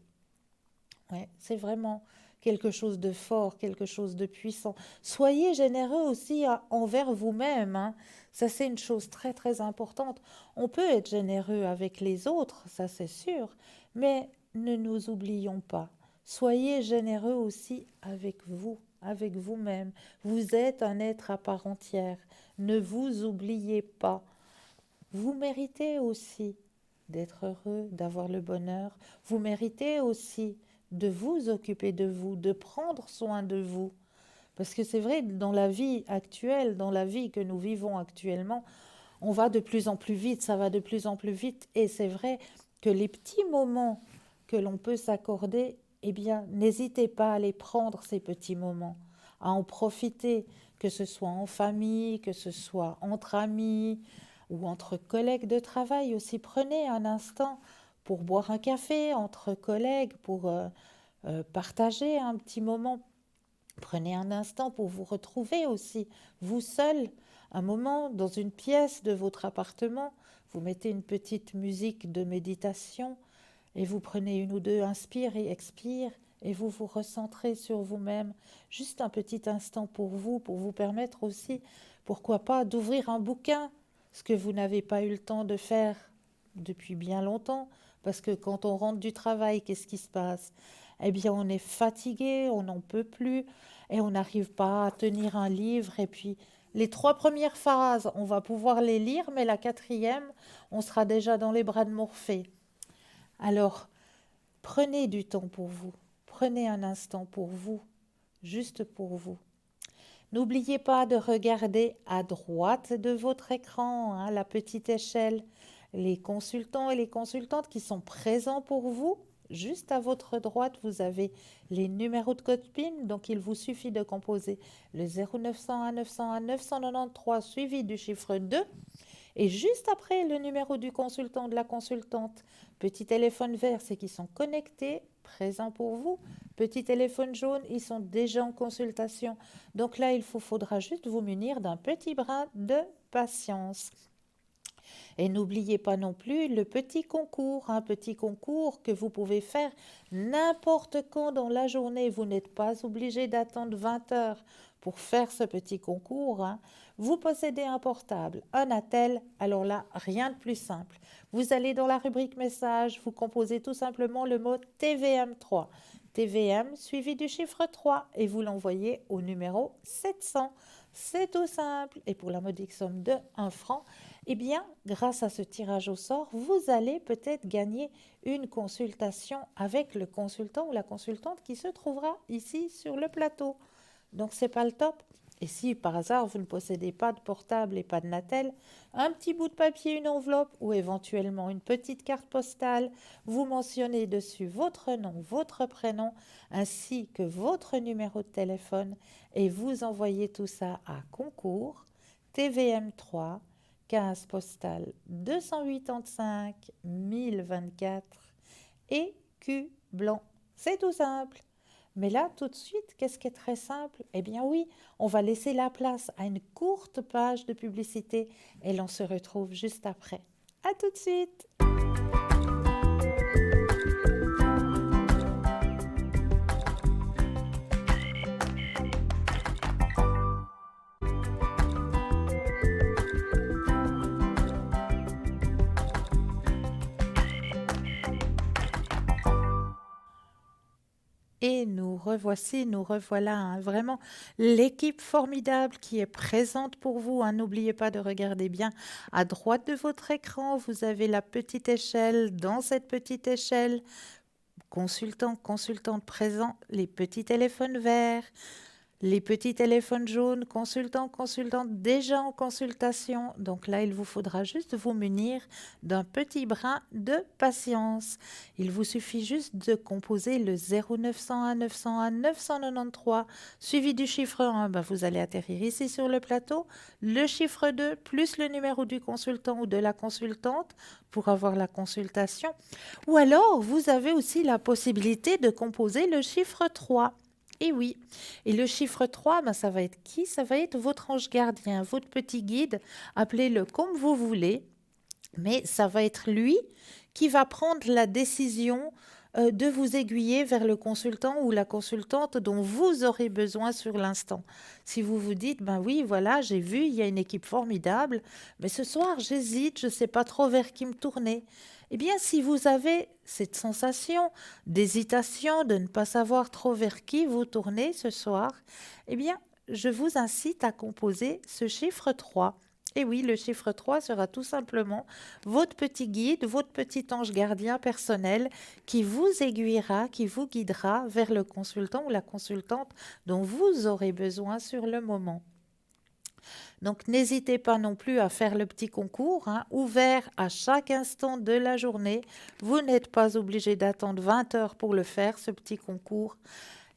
Ouais, c'est vraiment quelque chose de fort, quelque chose de puissant. Soyez généreux aussi envers vous-même, hein. Ça, c'est une chose très, très importante. On peut être généreux avec les autres, ça c'est sûr, mais ne nous oublions pas. Soyez généreux aussi avec vous, avec vous-même. Vous êtes un être à part entière. Ne vous oubliez pas. Vous méritez aussi d'être heureux, d'avoir le bonheur. Vous méritez aussi de vous occuper de vous, de prendre soin de vous. Parce que c'est vrai, dans la vie actuelle, dans la vie que nous vivons actuellement, on va de plus en plus vite, ça va de plus en plus vite. Et c'est vrai que les petits moments que l'on peut s'accorder, eh bien, n'hésitez pas à les prendre, ces petits moments, à en profiter, que ce soit en famille, que ce soit entre amis ou entre collègues de travail aussi. Prenez un instant pour boire un café entre collègues, pour partager un petit moment. Prenez un instant pour vous retrouver aussi, vous seul, un moment dans une pièce de votre appartement. Vous mettez une petite musique de méditation et vous prenez une ou deux inspire et expire et vous vous recentrez sur vous-même. Juste un petit instant pour vous permettre aussi, pourquoi pas, d'ouvrir un bouquin, ce que vous n'avez pas eu le temps de faire depuis bien longtemps. Parce que quand on rentre du travail, qu'est-ce qui se passe? Eh bien, on est fatigué, on n'en peut plus et on n'arrive pas à tenir un livre. Et puis, les 3 premières phrases, on va pouvoir les lire, mais la 4e, on sera déjà dans les bras de Morphée. Alors, prenez du temps pour vous. Prenez un instant pour vous, juste pour vous. N'oubliez pas de regarder à droite de votre écran, hein, la petite échelle, les consultants et les consultantes qui sont présents pour vous. Juste à votre droite, vous avez les numéros de code PIN, donc il vous suffit de composer le 0901 901 993 suivi du chiffre 2. Et juste après le numéro du consultant, de la consultante, petit téléphone vert, c'est qu'ils sont connectés, présents pour vous. Petit téléphone jaune, ils sont déjà en consultation. Donc là, faudra juste vous munir d'un petit brin de patience. Et n'oubliez pas non plus le petit concours, un petit concours que vous pouvez faire n'importe quand dans la journée. Vous n'êtes pas obligé d'attendre 20 heures pour faire ce petit concours. Hein. Vous possédez un portable, un attel, alors là, rien de plus simple. Vous allez dans la rubrique message, vous composez tout simplement le mot TVM3. TVM suivi du chiffre 3 et vous l'envoyez au numéro 700. C'est tout simple. Et pour la modique somme de 1 franc, eh bien, grâce à ce tirage au sort, vous allez peut-être gagner une consultation avec le consultant ou la consultante qui se trouvera ici sur le plateau. Donc, c'est pas le top. Et si par hasard vous ne possédez pas de portable et pas de Natel, un petit bout de papier, une enveloppe ou éventuellement une petite carte postale, vous mentionnez dessus votre nom, votre prénom ainsi que votre numéro de téléphone et vous envoyez tout ça à concours TVM3 15 postal 285 1024 et Q blanc. C'est tout simple. Mais là, tout de suite, qu'est-ce qui est très simple? Eh bien oui, on va laisser la place à une courte page de publicité et l'on se retrouve juste après. À tout de suite! Et nous revoici, nous revoilà, hein, vraiment l'équipe formidable qui est présente pour vous. Hein. N'oubliez pas de regarder bien à droite de votre écran. Vous avez la petite échelle. Dans cette petite échelle, consultant, consultante présent, les petits téléphones verts. Les petits téléphones jaunes, consultant, consultante déjà en consultation. Donc là, il vous faudra juste vous munir d'un petit brin de patience. Il vous suffit juste de composer le 0901 901 993 suivi du chiffre 1. Ben, vous allez atterrir ici sur le plateau. Le chiffre 2 plus le numéro du consultant ou de la consultante pour avoir la consultation. Ou alors, vous avez aussi la possibilité de composer le chiffre 3. Et oui, et le chiffre 3, ben ça va être qui? Ça va être votre ange gardien, votre petit guide, appelez-le comme vous voulez, mais ça va être lui qui va prendre la décision de vous aiguiller vers le consultant ou la consultante dont vous aurez besoin sur l'instant. Si vous vous dites, ben oui, voilà, j'ai vu, il y a une équipe formidable, mais ce soir, j'hésite, je ne sais pas trop vers qui me tourner. Eh bien, si vous avez cette sensation d'hésitation, de ne pas savoir trop vers qui vous tourner ce soir, eh bien, je vous incite à composer ce chiffre 3. Et oui, le chiffre 3 sera tout simplement votre petit guide, votre petit ange gardien personnel qui vous aiguillera, qui vous guidera vers le consultant ou la consultante dont vous aurez besoin sur le moment. Donc n'hésitez pas non plus à faire le petit concours, hein, ouvert à chaque instant de la journée. Vous n'êtes pas obligé d'attendre 20 heures pour le faire, ce petit concours.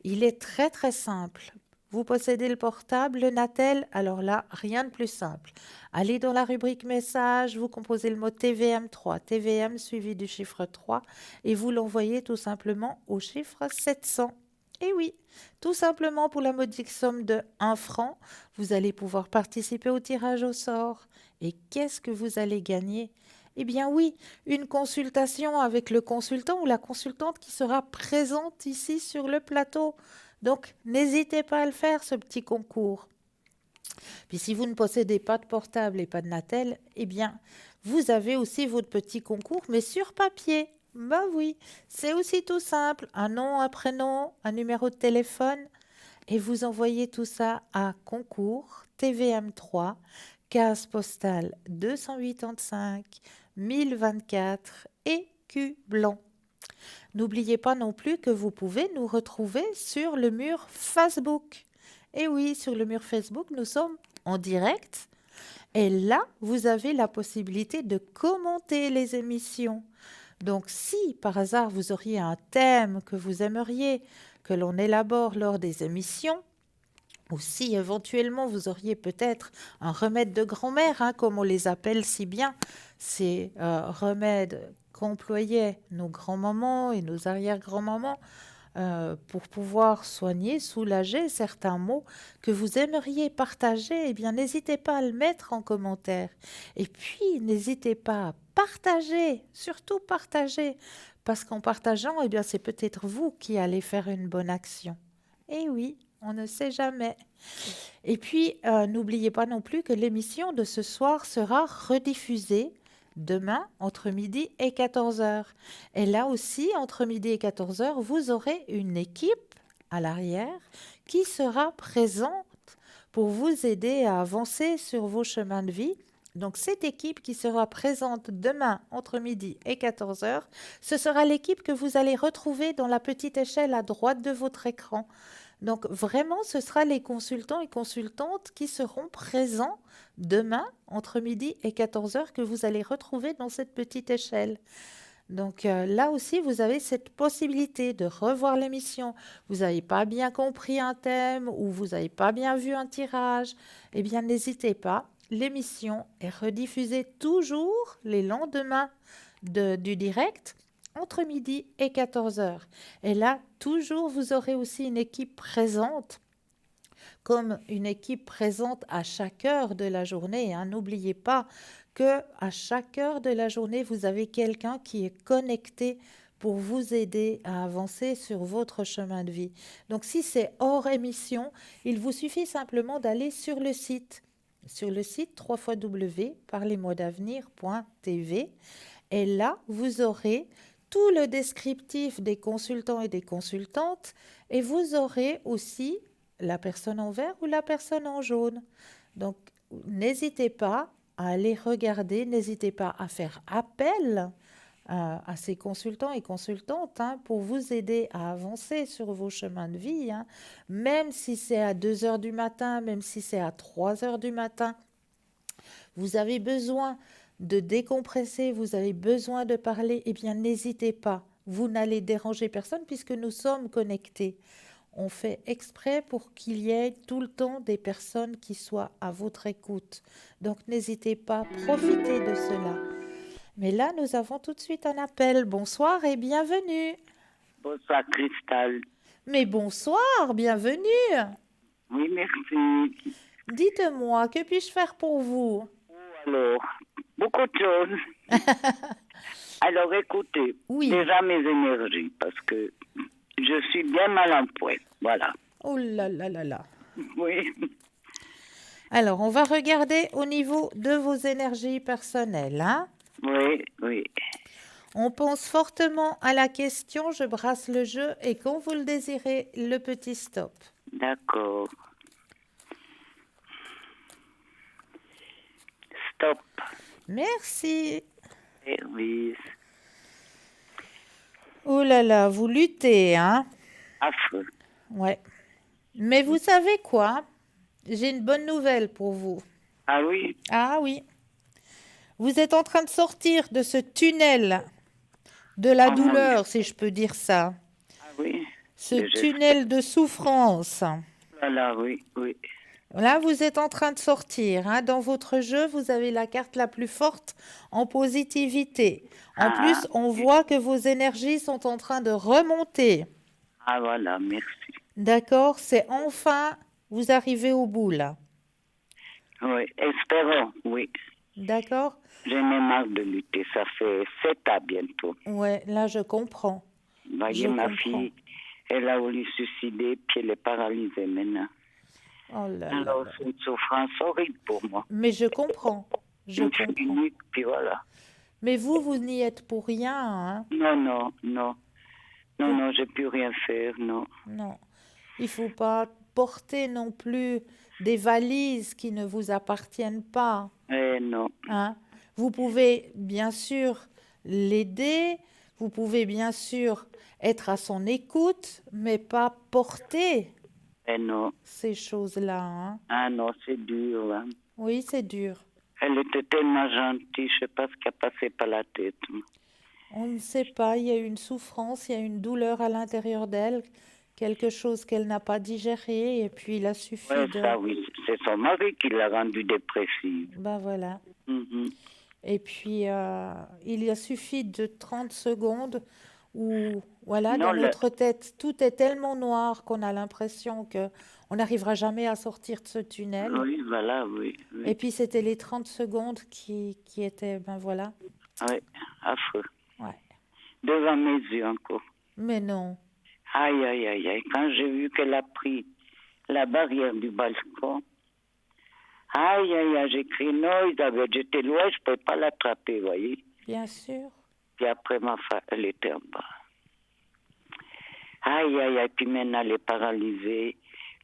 Il est très très simple. Vous possédez le portable, le Natel, alors là, rien de plus simple. Allez dans la rubrique message, vous composez le mot TVM3, TVM suivi du chiffre 3, et vous l'envoyez tout simplement au chiffre 700. Et oui, tout simplement pour la modique somme de 1 franc, vous allez pouvoir participer au tirage au sort. Et qu'est-ce que vous allez gagner? Eh bien oui, une consultation avec le consultant ou la consultante qui sera présente ici sur le plateau. Donc, n'hésitez pas à le faire, ce petit concours. Puis si vous ne possédez pas de portable et pas de Natel, eh bien, vous avez aussi votre petit concours, mais sur papier. Bah oui, c'est aussi tout simple. Un nom, un prénom, un numéro de téléphone. Et vous envoyez tout ça à concours TVM3, case postale 285 1024 écus blanc. N'oubliez pas non plus que vous pouvez nous retrouver sur le mur Facebook. Et oui, sur le mur Facebook, nous sommes en direct. Et là, vous avez la possibilité de commenter les émissions. Donc, si par hasard vous auriez un thème que vous aimeriez que l'on élabore lors des émissions, ou si éventuellement vous auriez peut-être un remède de grand-mère, hein, comme on les appelle si bien, ces remèdes qu'employaient nos grands-mamans et nos arrière-grands-mamans pour pouvoir soigner, soulager certains maux que vous aimeriez partager, eh bien n'hésitez pas à le mettre en commentaire. Et puis n'hésitez pas à partager, surtout partager, parce qu'en partageant, eh bien c'est peut-être vous qui allez faire une bonne action. Et oui, on ne sait jamais. Et puis, n'oubliez pas non plus que l'émission de ce soir sera rediffusée demain entre midi et 14 heures. Et là aussi, entre midi et 14 heures, vous aurez une équipe à l'arrière qui sera présente pour vous aider à avancer sur vos chemins de vie. Donc cette équipe qui sera présente demain entre midi et 14 heures, ce sera l'équipe que vous allez retrouver dans la petite échelle à droite de votre écran. Donc vraiment, ce sera les consultants et consultantes qui seront présents demain entre midi et 14 heures que vous allez retrouver dans cette petite échelle. Donc là aussi, vous avez cette possibilité de revoir l'émission. Vous n'avez pas bien compris un thème ou vous n'avez pas bien vu un tirage. Eh bien, n'hésitez pas. L'émission est rediffusée toujours les lendemains du direct entre midi et 14 heures. Et là, toujours, vous aurez aussi une équipe présente, comme une équipe présente à chaque heure de la journée. Hein. N'oubliez pas que à chaque heure de la journée, vous avez quelqu'un qui est connecté pour vous aider à avancer sur votre chemin de vie. Donc, si c'est hors émission, il vous suffit simplement d'aller sur le site www.parlezmoi-d'avenir.tv et là, vous aurez tout le descriptif des consultants et des consultantes et vous aurez aussi la personne en vert ou la personne en jaune. Donc, n'hésitez pas à aller regarder, n'hésitez pas à faire appel à ces consultants et consultantes hein, pour vous aider à avancer sur vos chemins de vie, hein, même si c'est à 2 heures du matin, même si c'est à 3 heures du matin. Vous avez besoin de décompresser, vous avez besoin de parler, eh bien n'hésitez pas. Vous n'allez déranger personne puisque nous sommes connectés. On fait exprès pour qu'il y ait tout le temps des personnes qui soient à votre écoute. Donc n'hésitez pas, profitez de cela. Mais là, nous avons tout de suite un appel. Bonsoir et bienvenue. Bonsoir Cristal. Mais bonsoir, bienvenue. Oui, merci. Dites-moi, que puis-je faire pour vous? Alors, beaucoup de choses. Alors écoutez, Oui. déjà mes énergies, parce que je suis bien mal en point. Voilà. Oh là là là là. Oui. Alors, on va regarder au niveau de vos énergies personnelles, hein. Oui, oui. On pense fortement à la question, je brasse le jeu et quand vous le désirez, le petit stop. D'accord. Stop. Merci. Service. Oh là là, vous luttez, hein? Affreux. Ouais. Mais vous savez quoi? J'ai une bonne nouvelle pour vous. Ah oui? Ah oui, vous êtes en train de sortir de ce tunnel de la Ah mon Dieu. douleur, si je peux dire ça. Ah oui? Ce Mais tunnel de souffrance. Voilà, oui, oui. Là, vous êtes en train de sortir, hein. Dans votre jeu, vous avez la carte la plus forte en positivité. En Ah, plus, on voit que vos énergies sont en train de remonter. ah voilà, merci. D'accord? C'est enfin, vous arrivez au bout là. Oui, espérons, oui. D'accord? J'en ai marre de lutter. Ça fait 7 ans bientôt. Ouais, là, je comprends. Vous voyez, Je ma comprends. fille, elle a voulu se suicider, puis elle est paralysée maintenant. Oh là là Alors, là. c'est une souffrance horrible pour moi. Mais je comprends. Je Une comprends. clinique, puis voilà. Mais vous n'y êtes pour rien, hein? Non, non, non. Non, Vous- non, j'ai plus rien faire, non. Non. Il faut pas porter non plus des valises qui ne vous appartiennent pas, Non. hein? Vous pouvez bien sûr l'aider, vous pouvez bien sûr être à son écoute, mais pas porter Non. ces choses-là, hein? Ah non, c'est dur, hein. Oui, c'est dur. Elle était tellement gentille, je sais pas ce qui a passé par la tête. On ne sait pas, il y a une souffrance, il y a une douleur à l'intérieur d'elle, quelque chose qu'elle n'a pas digéré, et puis il a suffi Ouais, de... ça, oui. C'est son mari qui l'a rendue dépressive. Ben voilà. Mhm. Et puis, il a suffi de 30 secondes où, voilà, Non, dans notre tête, tout est tellement noir qu'on a l'impression que on n'arrivera jamais à sortir de ce tunnel. oui, voilà, oui. Et Oui, puis, c'était les 30 secondes qui étaient, ben voilà. oui, affreux. Ouais. Devant mes yeux encore. Mais non. Aïe, aïe, aïe, aïe. Quand j'ai vu qu'elle a pris la barrière du balcon, aïe, aïe, aïe, j'ai crié non, Isabelle, j'étais loin, je ne pouvais pas l'attraper, vous voyez. Bien sûr. Puis après, elle était en bas. Aïe, aïe, aïe, puis maintenant, elle est paralysée.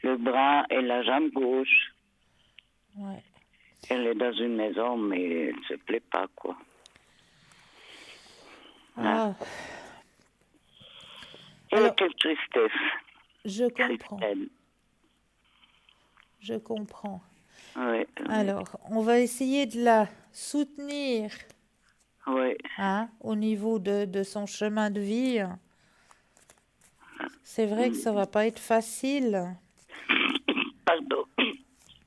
Le bras et la jambe gauche. Ouais. Elle est dans une maison, mais elle ne se plaît pas, quoi. Ah, Et Alors- quelle tristesse, je comprends. Christelle. Je comprends. Oui, Alors, on va essayer de la soutenir, oui. hein, au niveau de son chemin de vie. C'est vrai que ça va pas être facile. Pardon.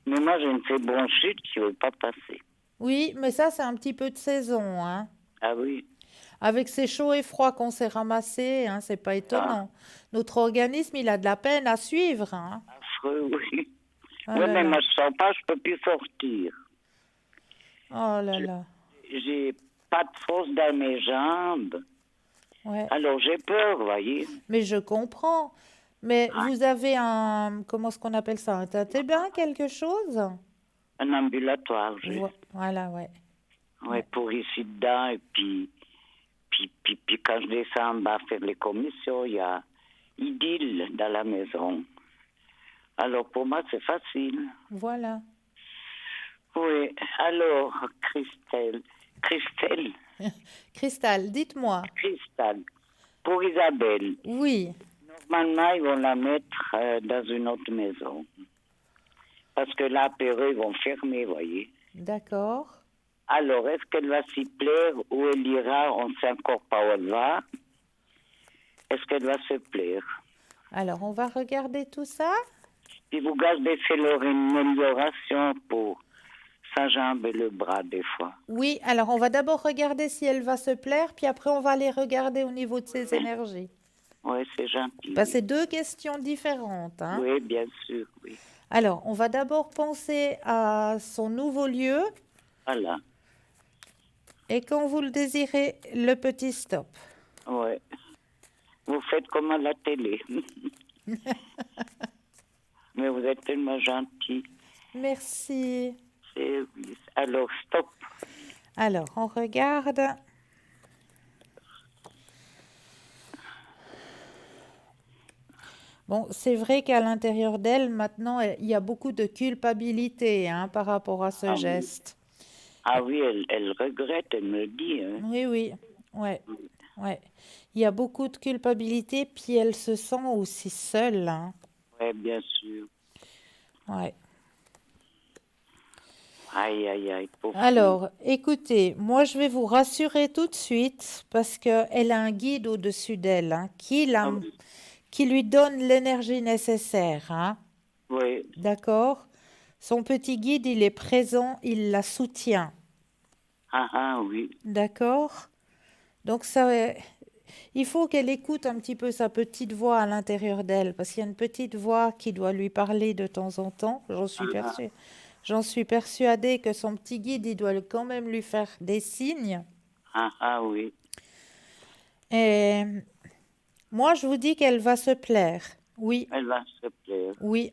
Mais moi, j'ai une bronchite qui ne veut pas passer. Oui, mais ça, c'est un petit peu de saison, hein. Ah oui, Avec ces chauds et froids qu'on s'est ramassés, hein, c'est pas étonnant. Notre organisme, il a de la peine à suivre, hein. affreux, oui. Oh Oui, là mais là. moi, je ne sens pas, je ne peux plus sortir. Oh là là. J'ai pas de force dans mes jambes. Ouais. Alors, j'ai peur, vous voyez. Mais je comprends. Mais vous avez un, comment est-ce qu'on appelle ça, un tâté-bain, quelque chose? Un ambulatoire, j'ai. Voilà, ouais. Ouais, pour ici dedans, et puis quand je descends en bas faire les commissions, il y a idylle dans la maison. Alors, pour moi, c'est facile. Voilà. Oui, alors, Christelle, Cristal, dites-moi. pour Isabelle, Oui, normalement, ils vont la mettre dans une autre maison. Parce que là, après eux, ils vont fermer, vous voyez. d'accord. Alors, est-ce qu'elle va s'y plaire ou elle ira, on ne sait encore pas où elle va. Est-ce qu'elle va se plaire? Alors, on va regarder tout ça. Si vous gardez fait leur amélioration pour sa jambe et le bras, des fois. Oui, alors on va d'abord regarder si elle va se plaire, puis après on va aller regarder au niveau de ses énergies. Oui, c'est gentil. Bah, c'est deux questions différentes, hein. Oui, bien sûr, oui. Alors, on va d'abord penser à son nouveau lieu Voilà. Et quand vous le désirez, le petit stop. Ouais. Vous faites comme à la télé. Mais vous êtes tellement gentil. Merci. Oui. Alors, stop. Alors, on regarde. Bon, c'est vrai qu'à l'intérieur d'elle, maintenant, il y a beaucoup de culpabilité hein, par rapport à ce Ah oui, geste. elle regrette, elle me le dit. Hein. Oui, oui, ouais, ouais. Il y a beaucoup de culpabilité, puis elle se sent aussi seule. Hein. Oui, bien sûr. Ouais. Aïe, aïe, aïe, pauvre fille. Alors, écoutez, moi je vais vous rassurer tout de suite parce qu'elle a un guide au-dessus d'elle hein, Ah oui, qui lui donne l'énergie nécessaire. Hein. oui. D'accord? Son petit guide, il est présent, il la soutient. Oui. D'accord? Donc ça, il faut qu'elle écoute un petit peu sa petite voix à l'intérieur d'elle, parce qu'il y a une petite voix qui doit lui parler de temps en temps. Ah, J'en suis persuadée que son petit guide, il doit quand même lui faire des signes. oui. Et moi, je vous dis qu'elle va se plaire. Oui, Elle va se plaire. oui,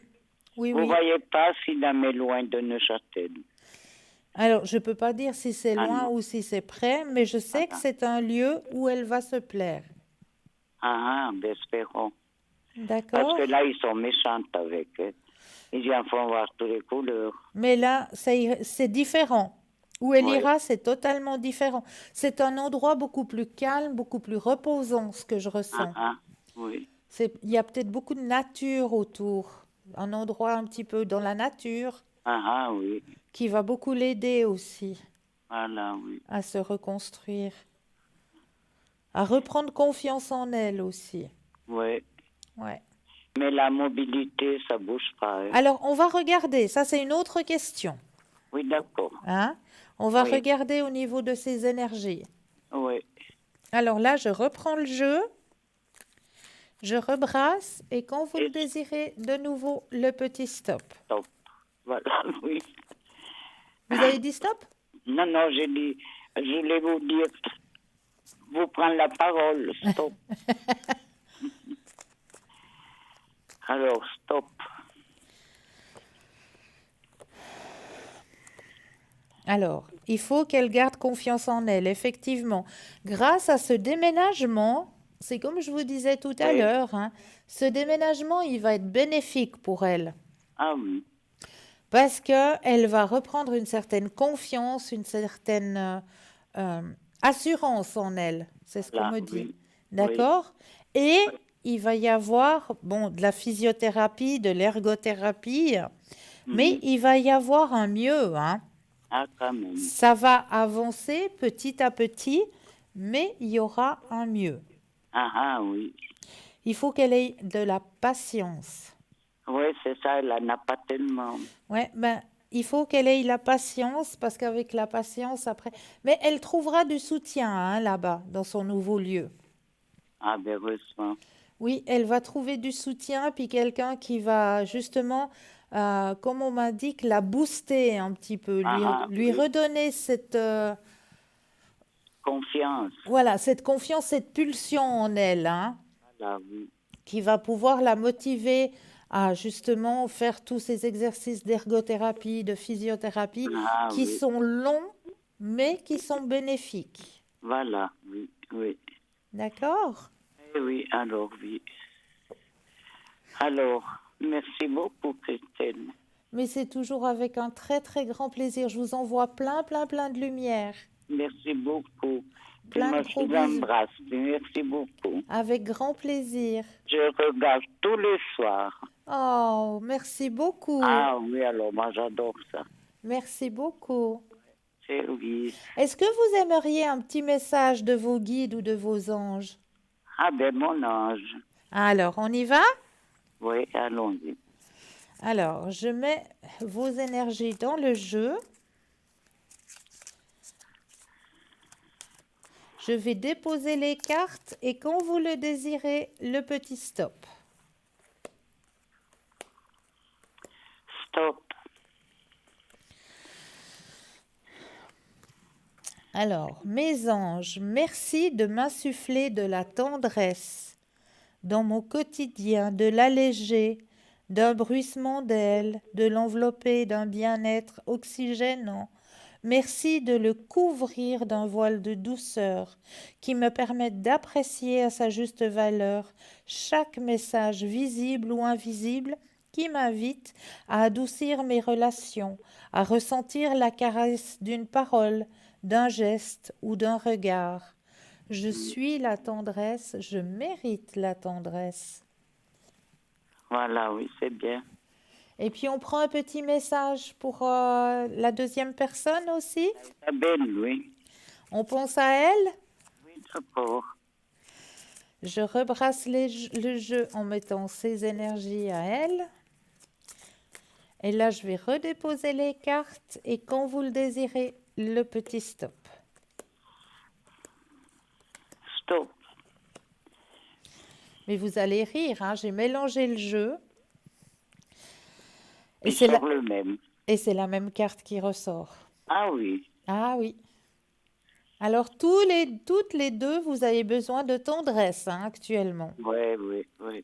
oui, Vous oui. voyez pas s'il la met loin de Neuchâtel. Alors, je ne peux pas dire si c'est Ah loin non. ou si c'est près, mais je sais que c'est un lieu où elle va se plaire. Ben, espérons. Parce que D'accord? là, ils sont méchants avec. Hein. Ils en font voir toutes les couleurs. Mais là, c'est différent. Où elle Oui. ira, c'est totalement différent. C'est un endroit beaucoup plus calme, beaucoup plus reposant, ce que je ressens. Oui. Il y a peut-être beaucoup de nature autour. Un endroit un petit peu dans la nature Oui. qui va beaucoup l'aider aussi Voilà, oui. à se reconstruire, à reprendre confiance en elle aussi. Oui. Ouais. Mais la mobilité, ça bouge pas. Hein. Alors, on va regarder. Ça, c'est une autre question. Oui, d'accord. Hein? On va Oui. regarder au niveau de ses énergies. Oui. Alors là, je reprends le jeu. Je rebrasse et quand vous le Et désirez, de nouveau le petit stop. stop. Voilà, oui. Vous avez dit stop? Non, non, j'ai dit, je voulais vous dire, vous prendre la parole. Stop. Alors, stop. Alors, il faut qu'elle garde confiance en elle, effectivement. Grâce à ce déménagement, c'est comme je vous disais tout à Oui. l'heure, hein, ce déménagement, il va être bénéfique pour elle. Oui. Parce qu'elle va reprendre une certaine confiance, une certaine euh, assurance en elle. C'est ce qu'on Là, me dit. oui. Oui. D'accord? Et il va y avoir, bon, de la physiothérapie, de l'ergothérapie, mais Mhm. il va y avoir un mieux, hein. Quand même. Ça va avancer petit à petit, mais il y aura un mieux. Oui. Il faut qu'elle ait de la patience. Oui, c'est ça, elle n'en a pas tellement. Ouais, ben, il faut qu'elle ait la patience parce qu'avec la patience, après. Mais elle trouvera du soutien hein, là-bas, dans son nouveau lieu. Ben, heureusement. Oui, elle va trouver du soutien, puis quelqu'un qui va justement, comme on m'indique, la booster un petit peu, lui Oui. redonner cette, Confiance. voilà, cette confiance, cette pulsion en elle, hein, Voilà, oui. qui va pouvoir la motiver à justement faire tous ces exercices d'ergothérapie, de physiothérapie, qui Oui. sont longs, mais qui sont bénéfiques. Voilà, oui, oui. D'accord? Oui, alors, oui. Alors, merci beaucoup, Christelle. Mais c'est toujours avec un très très grand plaisir. Je vous envoie plein plein plein de lumière. Merci beaucoup. Puis Plein de moi, je gros vous bisous. embrasse. Merci beaucoup. Avec grand plaisir. Je regarde tous les soirs. Oh, merci beaucoup. Oui, alors moi, j'adore ça. Merci beaucoup. C'est oui. Est-ce que vous aimeriez un petit message de vos guides ou de vos anges? Ben, mon ange. Alors, on y va? Oui, allons-y. Alors, je mets vos énergies dans le jeu. Je vais déposer les cartes et quand vous le désirez, le petit stop. Stop. Alors, mes anges, merci de m'insuffler de la tendresse dans mon quotidien, de l'alléger d'un bruissement d'ailes, de l'envelopper d'un bien-être oxygénant. Merci de le couvrir d'un voile de douceur qui me permette d'apprécier à sa juste valeur chaque message visible ou invisible qui m'invite à adoucir mes relations, à ressentir la caresse d'une parole, d'un geste ou d'un regard. Je suis la tendresse, je mérite la tendresse. Voilà, oui, c'est bien. Et puis on prend un petit message pour la deuxième personne aussi. Isabelle, oui. On pense à elle. Oui, d'accord. Je rebrasse le jeu en mettant ses énergies à elle. Et là, je vais redéposer les cartes et quand vous le désirez, le petit stop. Stop. Mais vous allez rire, hein, j'ai mélangé le jeu. Et Il c'est sort le même. la même carte qui ressort. Ah oui. Ah oui. Alors, toutes les deux, vous avez besoin de tendresse hein, actuellement. Oui, oui, oui.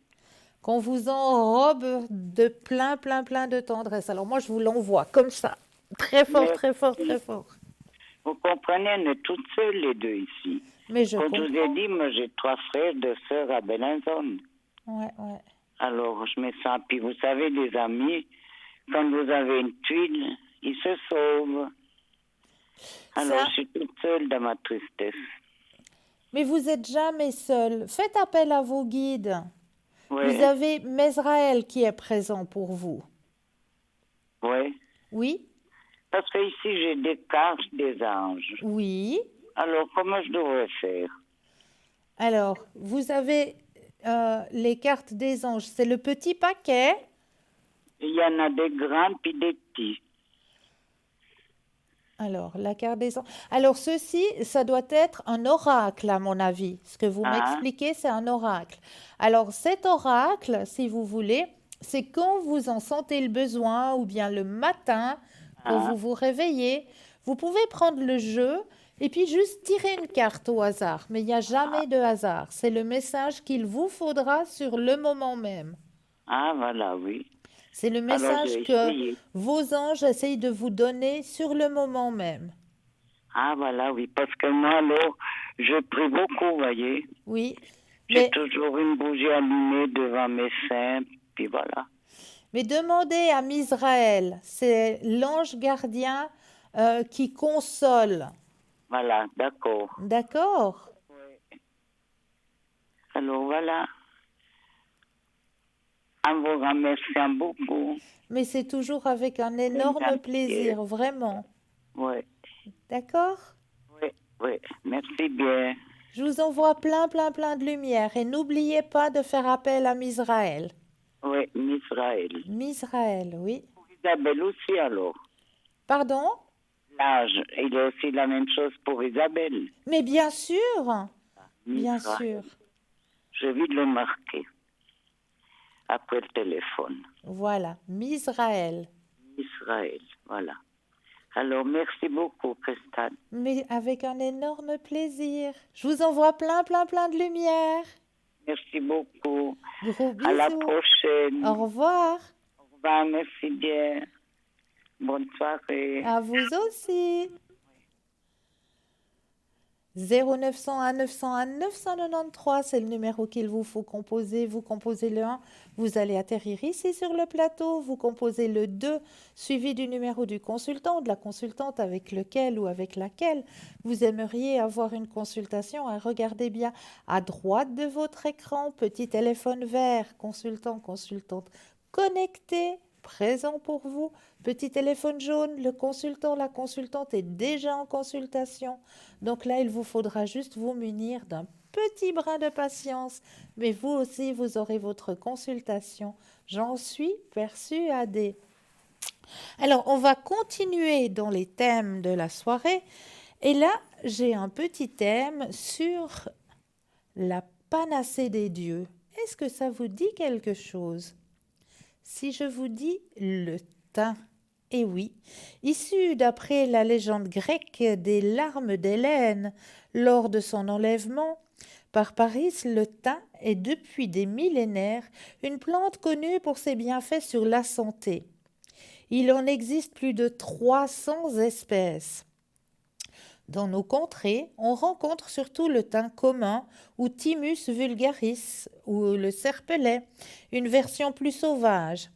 Qu'on vous enrobe de plein, plein, plein de tendresse. Alors moi, je vous l'envoie comme ça. Très fort, Mais très fort, très fort. vous comprenez, on est toutes seules les deux ici. Mais je Comme je vous ai comprends. dit, moi j'ai 3 frères, 2 sœurs à Belinzone. Ouais, ouais. Alors je me sens. Puis vous savez, les amis, quand vous avez une tuile, ils se sauvent. Alors Ça, je suis toute seule dans ma tristesse. mais vous n'êtes jamais seul. Faites appel à vos guides. Vous Oui, avez Mesraël qui est présent pour vous. oui. Oui? Parce que ici j'ai des cartes des anges. Oui. Alors comment je devrais faire? Alors, vous avez les cartes des anges. C'est le petit paquet. Il y en a des grands puis des petits. Alors, la carte des anges. Alors, ceci, ça doit être un oracle, à mon avis. Ce que vous Ah, m'expliquez, c'est un oracle. Alors, cet oracle, si vous voulez, c'est quand vous en sentez le besoin ou bien le matin, quand ah, vous vous réveillez, vous pouvez prendre le jeu et puis juste tirer une carte au hasard. Mais il n'y a jamais de hasard. C'est le message qu'il vous faudra sur le moment même. ah, voilà, oui. C'est le Alors message j'ai que essayé. vos anges essayent de vous donner sur le moment même. Ah, voilà, oui. Parce que moi, alors, je prie beaucoup, vous voyez. Oui, J'ai mais, toujours une bougie allumée devant mes seins, puis voilà. mais demandez à Misraël, c'est l'ange gardien qui console. Voilà, d'accord. D'accord? Alors voilà, en vous remerciant beaucoup. Mais c'est toujours avec un énorme plaisir, vraiment. Oui, D'accord? oui, oui. Merci bien. Je vous envoie plein, plein, plein de lumière et n'oubliez pas de faire appel à Misraël. Oui, Israël. Misraël, oui. Isabelle aussi, alors. Pardon? L'âge, il est aussi la même chose pour Isabelle. Mais bien sûr, bien Israël. sûr. Je vais le marquer après le téléphone. Voilà, Misraël. Israël, voilà. Alors, merci beaucoup, Christine. Mais avec un énorme plaisir. Je vous envoie plein, plein, plein de lumière. Merci beaucoup. Gros À la bisous. prochaine. Au revoir. Au revoir, merci bien. Bonne soirée. À vous aussi. 0901 901 993, c'est le numéro qu'il vous faut composer. Vous composez le 1, vous allez atterrir ici sur le plateau. Vous composez le 2, suivi du numéro du consultant ou de la consultante avec lequel ou avec laquelle vous aimeriez avoir une consultation. Et regardez bien à droite de votre écran, petit téléphone vert, consultant, consultante connecté, présent pour vous. Petit téléphone jaune, le consultant, la consultante est déjà en consultation. Donc là, il vous faudra juste vous munir d'un petit brin de patience, mais vous aussi, vous aurez votre consultation. J'en suis persuadée. Alors, on va continuer dans les thèmes de la soirée. Et là, j'ai un petit thème sur la panacée des dieux. Est-ce que ça vous dit quelque chose? Si je vous dis le thym, Et oui, issu d'après la légende grecque des larmes d'Hélène lors de son enlèvement par Paris, le thym est depuis des millénaires une plante connue pour ses bienfaits sur la santé. Il en existe plus de 300 espèces. Dans nos contrées, on rencontre surtout le thym commun ou Thymus vulgaris ou le serpelet, une version plus sauvage.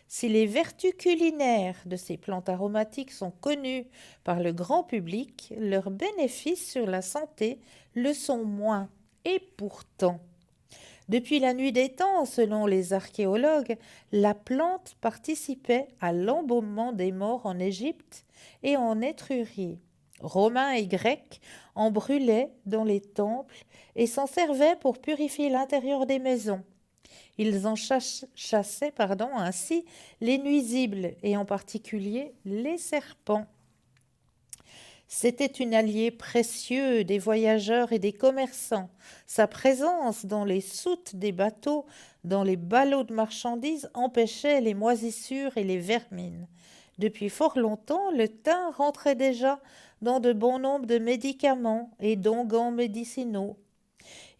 Si les vertus culinaires de ces plantes aromatiques sont connues par le grand public, leurs bénéfices sur la santé le sont moins. Et pourtant, depuis la nuit des temps, selon les archéologues, la plante participait à l'embaumement des morts en Égypte et en Étrurie. Romains et Grecs en brûlaient dans les temples et s'en servaient pour purifier l'intérieur des maisons. Ils en chassaient ainsi les nuisibles et en particulier les serpents. C'était un allié précieux des voyageurs et des commerçants. Sa présence dans les soutes des bateaux, dans les ballots de marchandises, empêchait les moisissures et les vermines. Depuis fort longtemps, le thym rentrait déjà dans de bon nombre de médicaments et d'onguents médicinaux.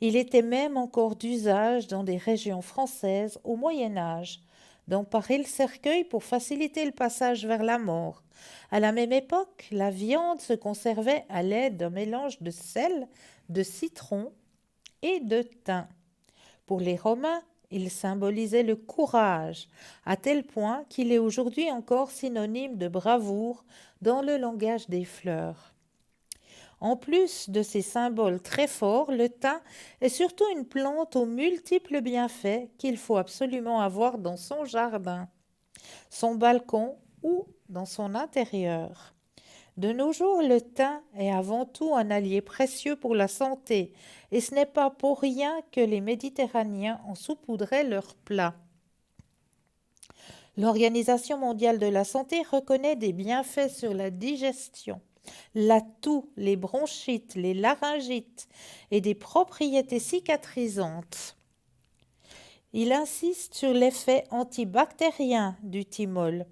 Il était même encore d'usage dans des régions françaises au Moyen Âge, d'emparer le cercueil pour faciliter le passage vers la mort. À la même époque, la viande se conservait à l'aide d'un mélange de sel, de citron et de thym. Pour les Romains, il symbolisait le courage, à tel point qu'il est aujourd'hui encore synonyme de bravoure dans le langage des fleurs. En plus de ces symboles très forts, le thym est surtout une plante aux multiples bienfaits qu'il faut absolument avoir dans son jardin, son balcon ou dans son intérieur. De nos jours, le thym est avant tout un allié précieux pour la santé, et ce n'est pas pour rien que les Méditerranéens en saupoudraient leurs plats. L'Organisation mondiale de la santé reconnaît des bienfaits sur la digestion, la toux, les bronchites, les laryngites et des propriétés cicatrisantes. Il insiste sur l'effet antibactérien du thymol,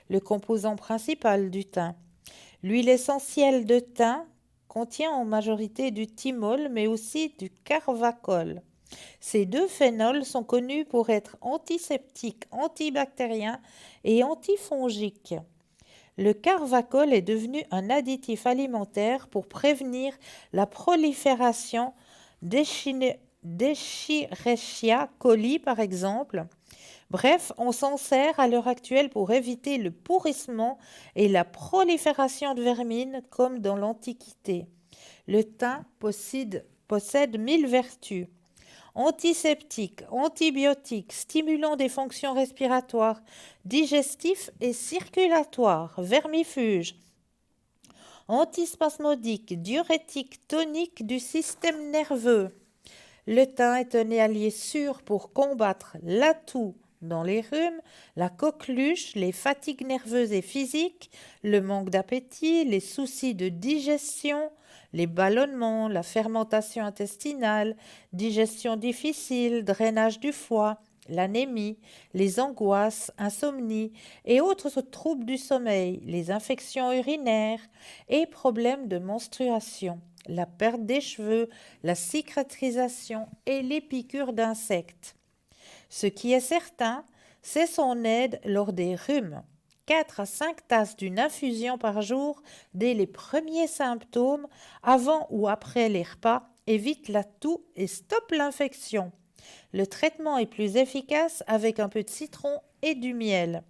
le composant principal du thym. L'huile essentielle de thym contient en majorité du thymol, mais aussi du carvacol. Ces deux phénols sont connus pour être antiseptiques, antibactériens et antifongiques. Le carvacol est devenu un additif alimentaire pour prévenir la prolifération d'Escherichia coli, par exemple. Bref, on s'en sert à l'heure actuelle pour éviter le pourrissement et la prolifération de vermines comme dans l'Antiquité. Le thym possède 1000 vertus. Antiseptique, antibiotique, stimulant des fonctions respiratoires, digestif et circulatoire, vermifuge, antispasmodique, diurétique, tonique du système nerveux. Le thym est un allié sûr pour combattre la toux dans les rhumes, la coqueluche, les fatigues nerveuses et physiques, le manque d'appétit, les soucis de digestion, les ballonnements, la fermentation intestinale, digestion difficile, drainage du foie, l'anémie, les angoisses, insomnie et autres troubles du sommeil, les infections urinaires et problèmes de menstruation, la perte des cheveux, la cicatrisation et les piqûres d'insectes. Ce qui est certain, c'est son aide lors des rhumes. 4 à 5 tasses d'une infusion par jour dès les premiers symptômes, avant ou après les repas, évite la toux et stoppe l'infection. Le traitement est plus efficace avec un peu de citron et du miel.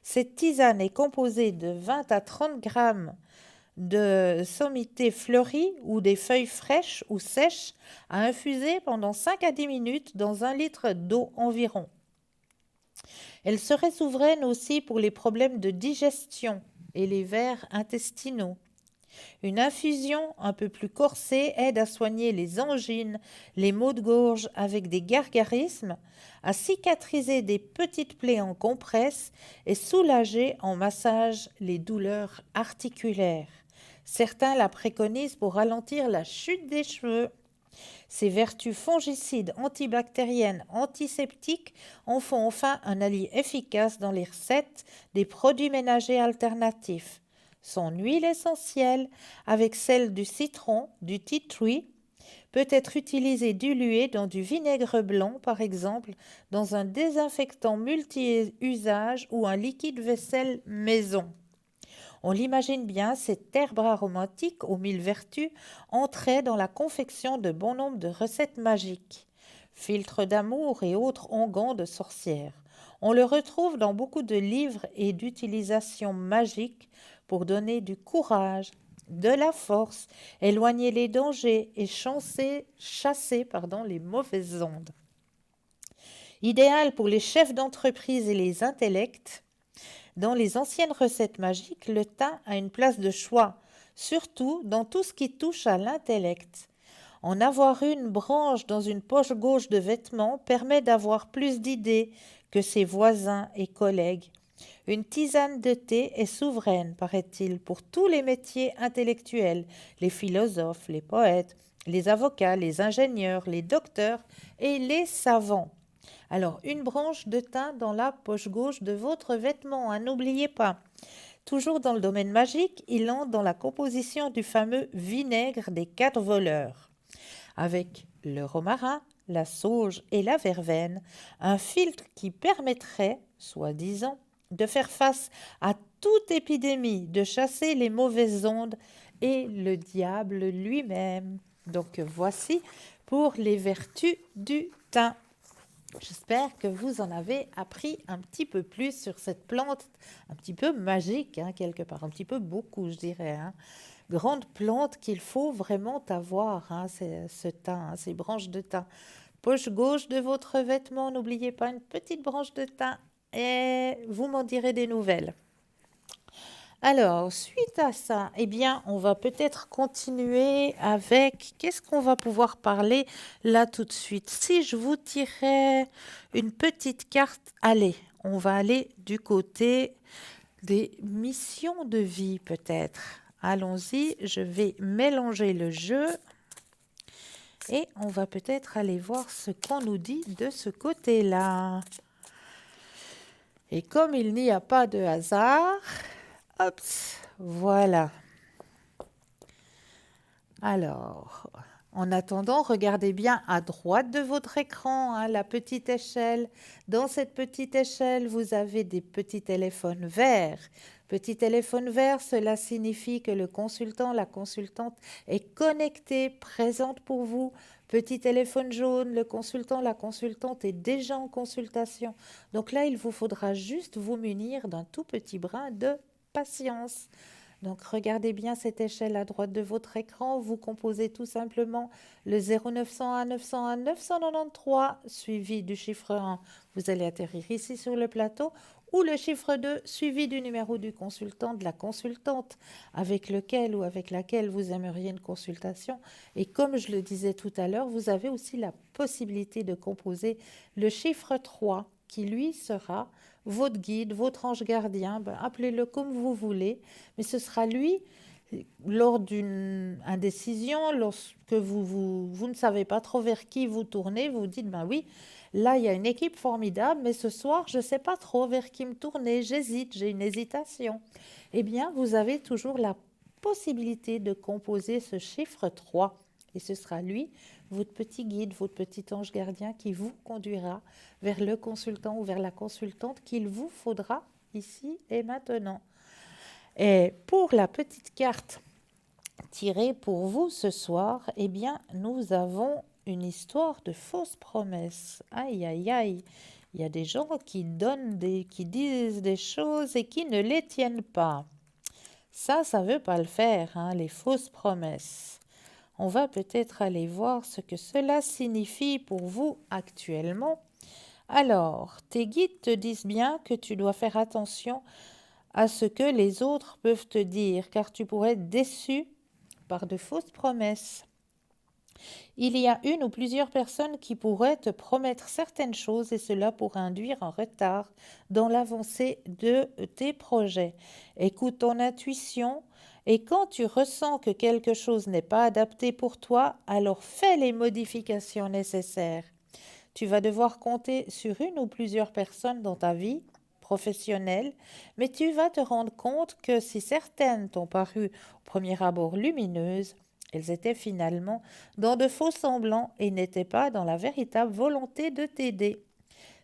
Cette tisane est composée de 20 à 30 grammes de sommité fleurie ou des feuilles fraîches ou sèches à infuser pendant 5 à 10 minutes dans 1 litre d'eau environ. Elle serait souveraine aussi pour les problèmes de digestion et les vers intestinaux. Une infusion un peu plus corsée aide à soigner les angines, les maux de gorge avec des gargarismes, à cicatriser des petites plaies en compresse et soulager en massage les douleurs articulaires. Certains la préconisent pour ralentir la chute des cheveux. Ses vertus fongicides, antibactériennes, antiseptiques en font enfin un allié efficace dans les recettes des produits ménagers alternatifs. Son huile essentielle, avec celle du citron, du tea tree, peut être utilisée diluée dans du vinaigre blanc, par exemple, dans un désinfectant multi-usage ou un liquide vaisselle maison. On l'imagine bien, cette herbe aromatique aux mille vertus entrait dans la confection de bon nombre de recettes magiques. Filtre d'amour et autres onguents de sorcières. On le retrouve dans beaucoup de livres et d'utilisations magiques pour donner du courage, de la force, éloigner les dangers et chasser les mauvaises ondes. Idéal pour les chefs d'entreprise et les intellects, dans les anciennes recettes magiques, le thym a une place de choix, surtout dans tout ce qui touche à l'intellect. En avoir une branche dans une poche gauche de vêtements permet d'avoir plus d'idées que ses voisins et collègues. Une tisane de thé est souveraine, paraît-il, pour tous les métiers intellectuels, les philosophes, les poètes, les avocats, les ingénieurs, les docteurs et les savants. Alors, une branche de thym dans la poche gauche de votre vêtement, hein, n'oubliez pas. Toujours dans le domaine magique, il entre dans la composition du fameux vinaigre des 4 voleurs. Avec le romarin, la sauge et la verveine, un filtre qui permettrait, soi-disant, de faire face à toute épidémie, de chasser les mauvaises ondes et le diable lui-même. Donc voici pour les vertus du thym. J'espère que vous en avez appris un petit peu plus sur cette plante, un petit peu magique, hein, quelque part, un petit peu beaucoup, je dirais. Hein. Grande plante qu'il faut vraiment avoir, hein, ce thym, hein, ces branches de thym. Poche gauche de votre vêtement, n'oubliez pas une petite branche de thym et vous m'en direz des nouvelles. Alors, suite à ça, eh bien, on va peut-être continuer avec... Qu'est-ce qu'on va pouvoir parler là tout de suite? Si je vous tirais une petite carte, allez, on va aller du côté des missions de vie peut-être. Allons-y, je vais mélanger le jeu et on va peut-être aller voir ce qu'on nous dit de ce côté-là. Et comme il n'y a pas de hasard... Hop, voilà. Alors, en attendant, regardez bien à droite de votre écran, hein, la petite échelle. Dans cette petite échelle, vous avez des petits téléphones verts. Petit téléphone vert, cela signifie que le consultant, la consultante est connecté, présente pour vous. Petit téléphone jaune, le consultant, la consultante est déjà en consultation. Donc là, il vous faudra juste vous munir d'un tout petit brin de patience. Donc regardez bien cette échelle à droite de votre écran. Vous composez tout simplement le 0901 901 993 suivi du chiffre 1. Vous allez atterrir ici sur le plateau, ou le chiffre 2 suivi du numéro du consultant, de la consultante avec lequel ou avec laquelle vous aimeriez une consultation. Et comme je le disais tout à l'heure, vous avez aussi la possibilité de composer le chiffre 3 qui lui sera votre guide, votre ange gardien, appelez-le comme vous voulez, mais ce sera lui, lors d'une indécision, lorsque vous ne savez pas trop vers qui vous tournez, vous dites, oui, là, il y a une équipe formidable, mais ce soir, je ne sais pas trop vers qui me tourner, j'hésite, j'ai une hésitation. Eh bien, vous avez toujours la possibilité de composer ce chiffre 3, et ce sera lui, votre petit guide, votre petit ange gardien qui vous conduira vers le consultant ou vers la consultante qu'il vous faudra ici et maintenant. Et pour la petite carte tirée pour vous ce soir, eh bien, nous avons une histoire de fausses promesses. Aïe, aïe, aïe. Il y a des gens qui disent des choses et qui ne les tiennent pas. Ça ne veut pas le faire, hein, les fausses promesses. On va peut-être aller voir ce que cela signifie pour vous actuellement. Alors, tes guides te disent bien que tu dois faire attention à ce que les autres peuvent te dire, car tu pourrais être déçu par de fausses promesses. Il y a une ou plusieurs personnes qui pourraient te promettre certaines choses et cela pourrait induire un retard dans l'avancée de tes projets. Écoute ton intuition Et quand tu ressens que quelque chose n'est pas adapté pour toi, alors fais les modifications nécessaires. Tu vas devoir compter sur une ou plusieurs personnes dans ta vie professionnelle, mais tu vas te rendre compte que si certaines t'ont paru au premier abord lumineuses, elles étaient finalement dans de faux semblants et n'étaient pas dans la véritable volonté de t'aider.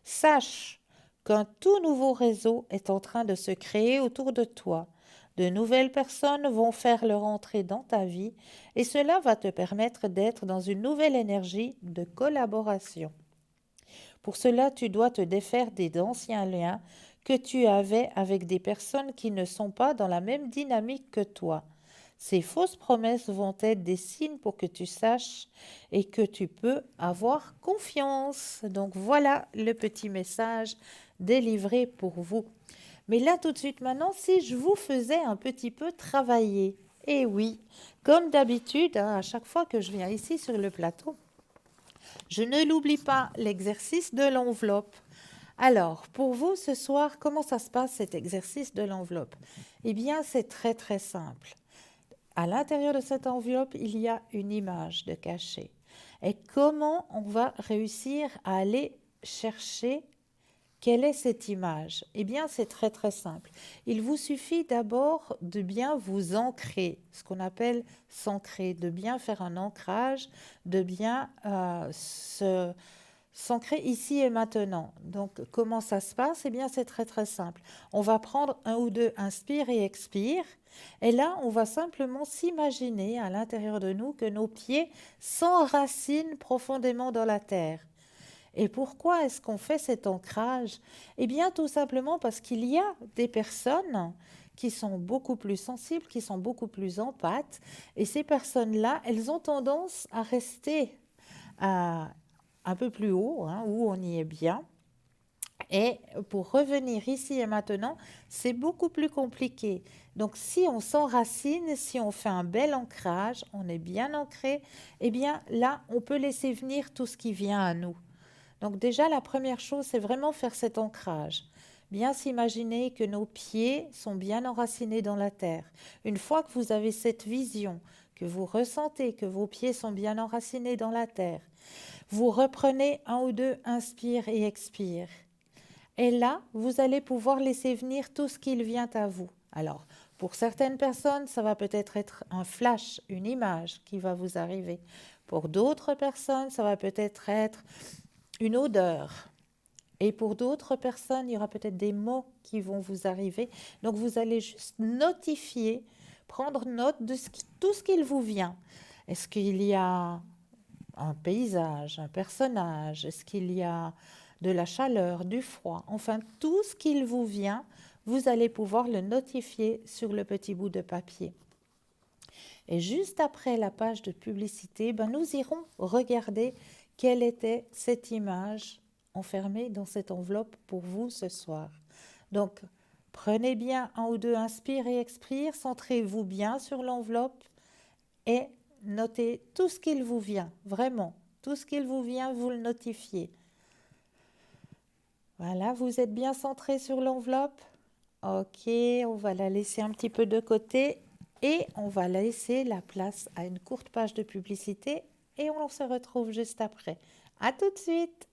Sache qu'un tout nouveau réseau est en train de se créer autour de toi. De nouvelles personnes vont faire leur entrée dans ta vie et cela va te permettre d'être dans une nouvelle énergie de collaboration. Pour cela, tu dois te défaire des anciens liens que tu avais avec des personnes qui ne sont pas dans la même dynamique que toi. Ces fausses promesses vont être des signes pour que tu saches et que tu peux avoir confiance. Donc voilà le petit message délivré pour vous. Mais là, tout de suite maintenant, si je vous faisais un petit peu travailler. Eh oui, comme d'habitude, à chaque fois que je viens ici sur le plateau, je ne l'oublie pas, l'exercice de l'enveloppe. Alors, pour vous ce soir, comment ça se passe cet exercice de l'enveloppe? Eh bien, c'est très très simple. À l'intérieur de cette enveloppe, il y a une image de cachet. Et comment on va réussir à aller chercher quelle est cette image? Eh bien, c'est très très simple. Il vous suffit d'abord de bien vous ancrer, ce qu'on appelle s'ancrer, de bien faire un ancrage, de bien s'ancrer ici et maintenant. Donc, comment ça se passe? Eh bien, c'est très très simple. On va prendre un ou deux inspire et expire. Et là, on va simplement s'imaginer à l'intérieur de nous que nos pieds s'enracinent profondément dans la terre. Et pourquoi est-ce qu'on fait cet ancrage? Eh bien, tout simplement parce qu'il y a des personnes qui sont beaucoup plus sensibles, qui sont beaucoup plus empathes. Et ces personnes-là, elles ont tendance à rester un peu plus haut, où on y est bien. Et pour revenir ici et maintenant, c'est beaucoup plus compliqué. Donc, si on s'enracine, si on fait un bel ancrage, on est bien ancré, eh bien là, on peut laisser venir tout ce qui vient à nous. Donc déjà, la première chose, c'est vraiment faire cet ancrage. Bien s'imaginer que nos pieds sont bien enracinés dans la terre. Une fois que vous avez cette vision, que vous ressentez que vos pieds sont bien enracinés dans la terre, vous reprenez un ou deux inspire et expire. Et là, vous allez pouvoir laisser venir tout ce qu'il vient à vous. Alors, pour certaines personnes, ça va peut-être être un flash, une image qui va vous arriver. Pour d'autres personnes, ça va peut-être être une odeur. Et pour d'autres personnes, il y aura peut-être des mots qui vont vous arriver. Donc, vous allez juste notifier, prendre note de tout ce qu'il vous vient. Est-ce qu'il y a un paysage, un personnage? Est-ce qu'il y a de la chaleur, du froid? Enfin, tout ce qu'il vous vient, vous allez pouvoir le notifier sur le petit bout de papier. Et juste après la page de publicité, nous irons regarder quelle était cette image enfermée dans cette enveloppe pour vous ce soir. Donc, prenez bien un ou deux inspire et expire, centrez-vous bien sur l'enveloppe et notez tout ce qu'il vous vient, vraiment, tout ce qu'il vous vient, vous le notifiez. Voilà, vous êtes bien centré sur l'enveloppe? Ok, on va la laisser un petit peu de côté et on va laisser la place à une courte page de publicité et on se retrouve juste après. À tout de suite!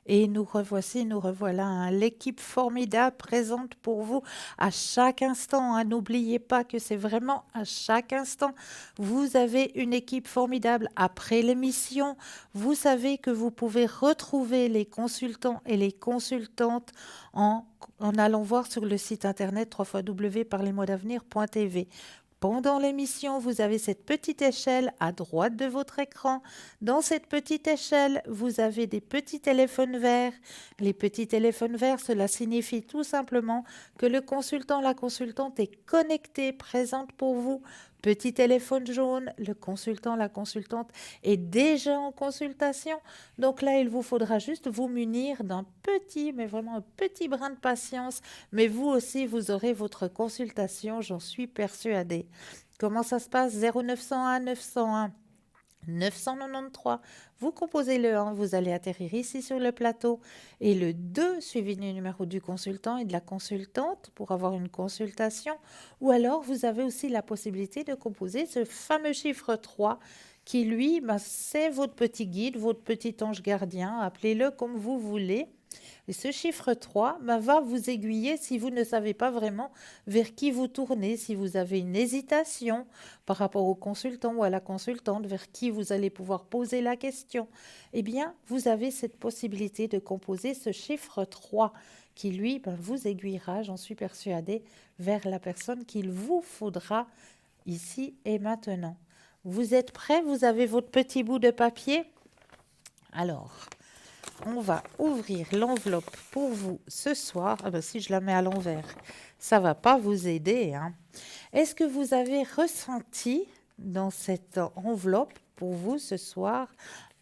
Et nous revoici, nous revoilà, l'équipe formidable présente pour vous à chaque instant. N'oubliez pas que c'est vraiment à chaque instant. Vous avez une équipe formidable après l'émission. Vous savez que vous pouvez retrouver les consultants et les consultantes en allant voir sur le site internet www.parlezmoi-d'avenir.tv. Pendant l'émission, vous avez cette petite échelle à droite de votre écran. Dans cette petite échelle, vous avez des petits téléphones verts. Les petits téléphones verts, cela signifie tout simplement que le consultant, la consultante est connecté, présente pour vous, petit téléphone jaune, le consultant, la consultante est déjà en consultation. Donc là, il vous faudra juste vous munir d'un petit, mais vraiment un petit brin de patience. Mais vous aussi, vous aurez votre consultation, j'en suis persuadée. Comment ça se passe? 0901 901 993. Vous composez le 1, vous allez atterrir ici sur le plateau, et le 2 suivi du numéro du consultant et de la consultante pour avoir une consultation. Ou alors, vous avez aussi la possibilité de composer ce fameux chiffre 3 qui, lui, c'est votre petit guide, votre petit ange gardien, appelez-le comme vous voulez. Et ce chiffre 3 va vous aiguiller si vous ne savez pas vraiment vers qui vous tournez, si vous avez une hésitation par rapport au consultant ou à la consultante, vers qui vous allez pouvoir poser la question. Eh bien, vous avez cette possibilité de composer ce chiffre 3 qui, lui, vous aiguillera, j'en suis persuadée, vers la personne qu'il vous faudra ici et maintenant. Vous êtes prêts? Vous avez votre petit bout de papier? Alors, on va ouvrir l'enveloppe pour vous ce soir. Ah ben, si je la mets à l'envers, ça va pas vous aider, hein. Est-ce que vous avez ressenti dans cette enveloppe pour vous ce soir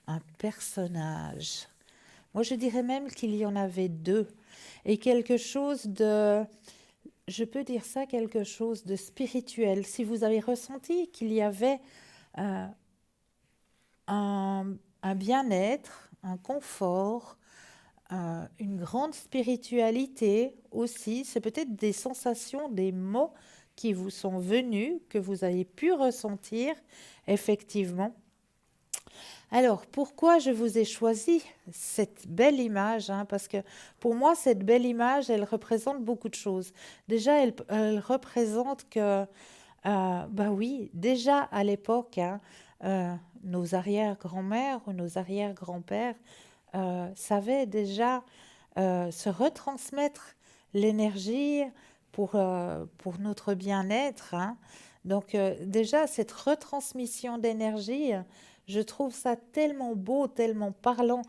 un personnage? Moi, je dirais même qu'il y en avait deux. Et quelque chose de, je peux dire ça, quelque chose de spirituel. Si vous avez ressenti qu'il y avait euh, un bien-être, un confort, une grande spiritualité aussi, c'est peut-être des sensations, des mots qui vous sont venus, que vous avez pu ressentir effectivement. Alors, pourquoi je vous ai choisi cette belle image, hein, parce que pour moi, cette belle image, elle représente beaucoup de choses. Déjà, elle représente que, bah oui, déjà à l'époque, hein, nos arrière-grand-mères ou nos arrière-grands-pères savaient déjà se retransmettre l'énergie pour notre bien-être, hein. Donc déjà, cette retransmission d'énergie, je trouve ça tellement beau, tellement parlant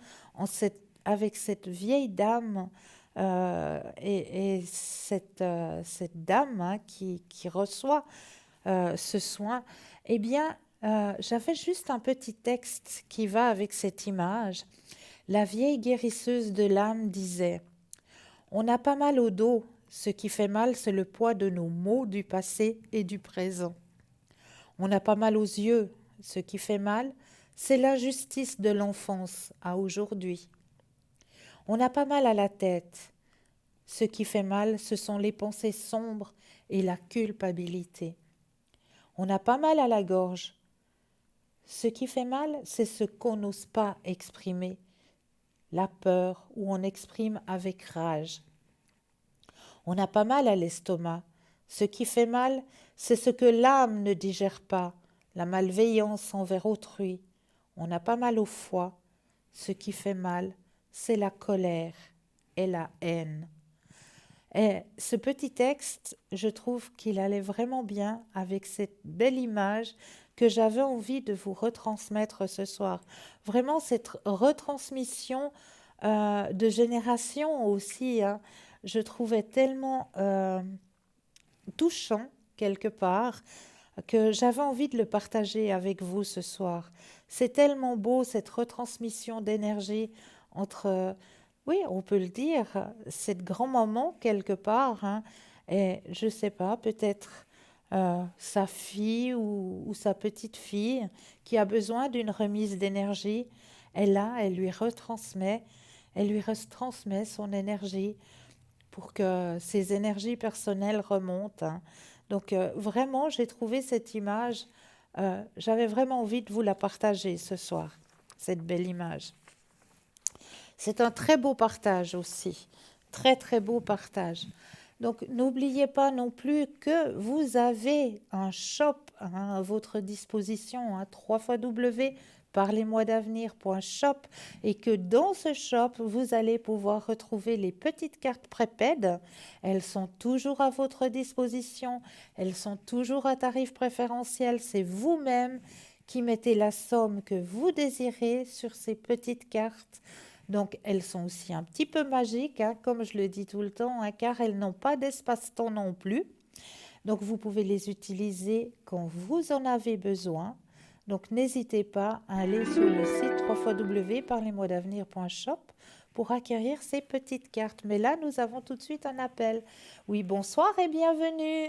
avec cette vieille dame et cette dame, hein, qui reçoit ce soin. Eh bien, j'avais juste un petit texte qui va avec cette image. La vieille guérisseuse de l'âme disait: on a pas mal au dos, ce qui fait mal, c'est le poids de nos maux du passé et du présent. On a pas mal aux yeux, ce qui fait mal, c'est l'injustice de l'enfance à aujourd'hui. On a pas mal à la tête, ce qui fait mal, ce sont les pensées sombres et la culpabilité. On a pas mal à la gorge. Ce qui fait mal, c'est ce qu'on n'ose pas exprimer, la peur où on exprime avec rage. On a pas mal à l'estomac. Ce qui fait mal, c'est ce que l'âme ne digère pas, la malveillance envers autrui. On a pas mal au foie. Ce qui fait mal, c'est la colère et la haine. Et ce petit texte, je trouve qu'il allait vraiment bien avec cette belle image que j'avais envie de vous retransmettre ce soir. Vraiment cette retransmission de génération aussi, hein, je trouvais tellement touchant quelque part que j'avais envie de le partager avec vous ce soir. C'est tellement beau cette retransmission d'énergie entre, oui, on peut le dire, cette grand-maman quelque part, hein, et je sais pas, peut-être sa fille ou sa petite fille qui a besoin d'une remise d'énergie. Et là, elle lui retransmet son énergie pour que ses énergies personnelles remontent, hein. Donc vraiment, j'ai trouvé cette image, j'avais vraiment envie de vous la partager ce soir, cette belle image. C'est un très beau partage aussi, très très beau partage. Donc n'oubliez pas non plus que vous avez un shop, hein, à votre disposition, hein, 3 parlez-moi-d'avenir.shop, et que dans ce shop, vous allez pouvoir retrouver les petites cartes prépaides. Elles sont toujours à votre disposition, elles sont toujours à tarif préférentiel. C'est vous-même qui mettez la somme que vous désirez sur ces petites cartes. Donc, elles sont aussi un petit peu magiques, hein, comme je le dis tout le temps, hein, car elles n'ont pas d'espace-temps non plus. Donc, vous pouvez les utiliser quand vous en avez besoin. Donc, n'hésitez pas à aller sur le site www.parlez-moi-d'avenir.shop pour acquérir ces petites cartes. Mais là, nous avons tout de suite un appel. Oui, bonsoir et bienvenue.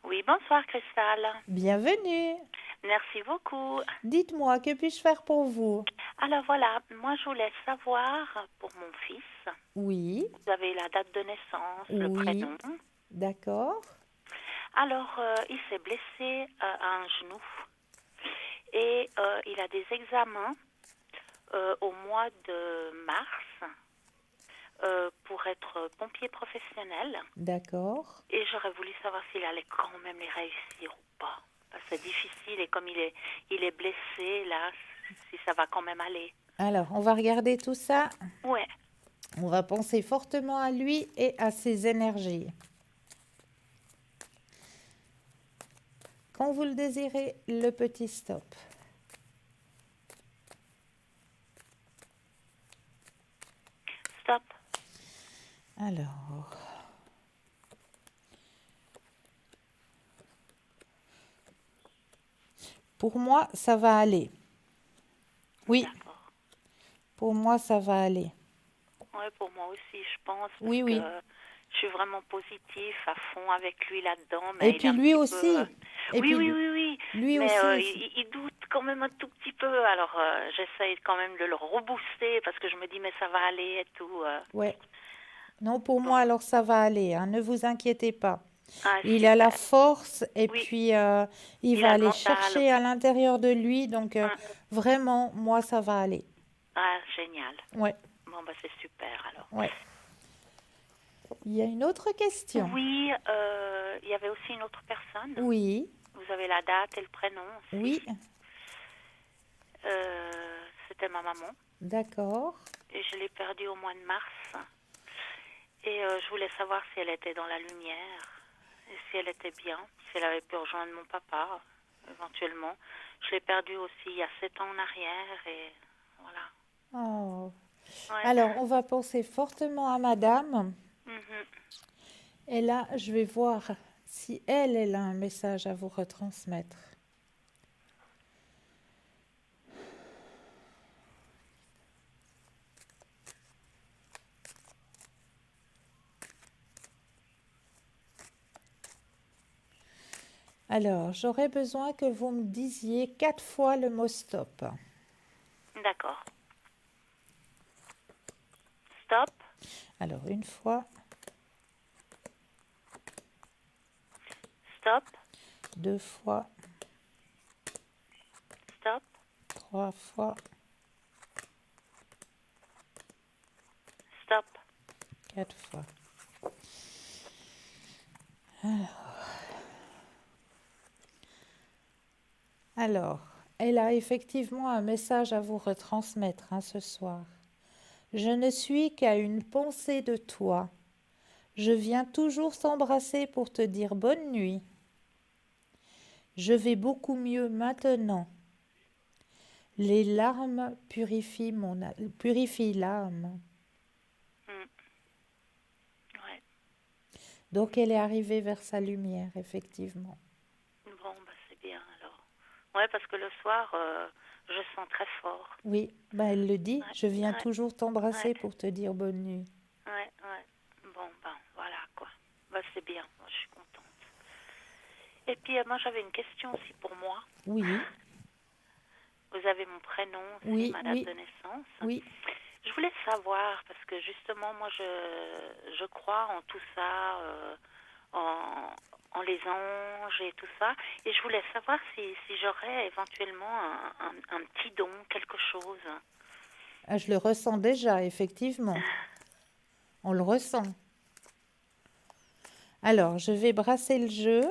Oui, bonsoir Cristal. Bienvenue. Merci beaucoup. Dites-moi, que puis-je faire pour vous? Alors voilà, moi je voulais savoir pour mon fils, Oui, vous avez la date de naissance, le oui, prénom. d'accord, Alors il s'est blessé à un genou et il a des examens au mois de mars pour être pompier professionnel d'accord. et j'aurais voulu savoir s'il allait quand même les réussir ou pas. Parce que c'est difficile et comme il est blessé là, si ça va quand même aller. Alors, on va regarder tout ça. Ouais. On va penser fortement à lui et à ses énergies. Quand vous le désirez, le petit stop. Stop. Alors, pour moi, ça va aller. Oui, D'accord. pour moi, ça va aller. Ouais, pour moi aussi, je pense. Parce Oui, oui. que je suis vraiment positif à fond avec lui là-dedans. Et Mais il est puis un lui petit aussi. peu. Et Oui, puis oui, oui, oui. lui Mais aussi. il doute quand même un tout petit peu. Alors, j'essaye quand même de le rebooster parce que je me dis, mais ça va aller et tout. Ouais. Non, pour Bon. moi, alors ça va aller, hein. Ne vous inquiétez pas. Ah, Il a la super. force et Oui, puis il il va a le aller mental. chercher à l'intérieur de lui. Donc Hum. vraiment, moi, ça va aller. Ah, génial. Ouais, Bon, bah, c'est super alors. ouais. Il y a une autre question. Oui, il y avait aussi une autre personne. Oui, Vous avez la date et le prénom aussi. oui, C'était ma maman. d'accord. Et je l'ai perdue au mois de mars. Et je voulais savoir si elle était dans la lumière, et si elle était bien, si elle avait pu rejoindre mon papa, éventuellement. Je l'ai perdue aussi il y a 7 ans en arrière, et voilà. Oh. Ouais. Alors, on va penser fortement à madame. Mhm. Et là, je vais voir si elle a un message à vous retransmettre. Alors, j'aurais besoin que vous me disiez 4 fois le mot stop. D'accord. Stop. Alors, une fois, Stop. 2 fois, Stop. 3 fois, Stop. 4 fois. Alors, elle a effectivement un message à vous retransmettre ce soir. Je ne suis qu'à une pensée de toi. Je viens toujours t'embrasser pour te dire bonne nuit. Je vais beaucoup mieux maintenant. Les larmes purifient l'âme. Ouais. Donc elle est arrivée vers sa lumière, effectivement. Bon, bah c'est bien alors. Ouais, parce que le soir, je sens très fort. Oui, bah elle le dit, Ouais. je viens Ouais. toujours t'embrasser Ouais. pour te dire bonne nuit. Ouais, ouais. Bon, ben voilà quoi. Bah c'est bien, moi je suis contente. Et puis moi j'avais une question aussi pour moi. Oui, Vous avez mon prénom aussi, oui, ma date oui, de naissance. oui. Je voulais savoir, parce que justement moi je crois en tout ça, en les anges et tout ça. Et je voulais savoir si j'aurais éventuellement un petit don, quelque chose. Ah, je le ressens déjà, effectivement. On le ressent. Alors, je vais brasser le jeu.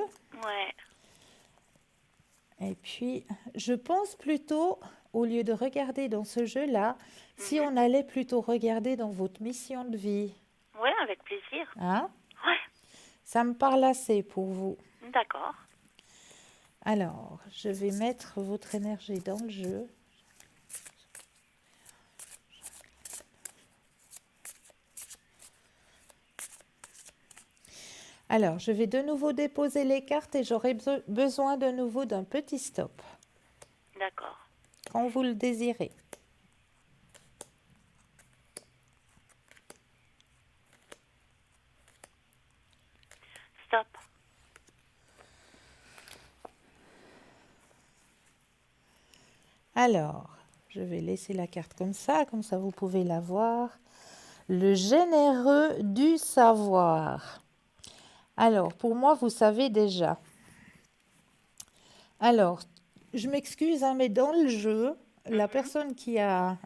Ouais. Et puis, je pense plutôt, au lieu de regarder dans ce jeu-là, si on allait plutôt regarder dans votre mission de vie. Ouais, avec plaisir. Hein? Ouais, Ça me parle assez pour vous. d'accord. Alors, je vais mettre votre énergie dans le jeu. Alors, je vais de nouveau déposer les cartes et j'aurai besoin de nouveau d'un petit stop, D'accord. quand vous le désirez. Stop. Alors, je vais laisser la carte comme ça vous pouvez la voir. Le généreux du savoir. Alors, pour moi, vous savez déjà. Alors, je m'excuse, hein, mais dans le jeu, la personne qui a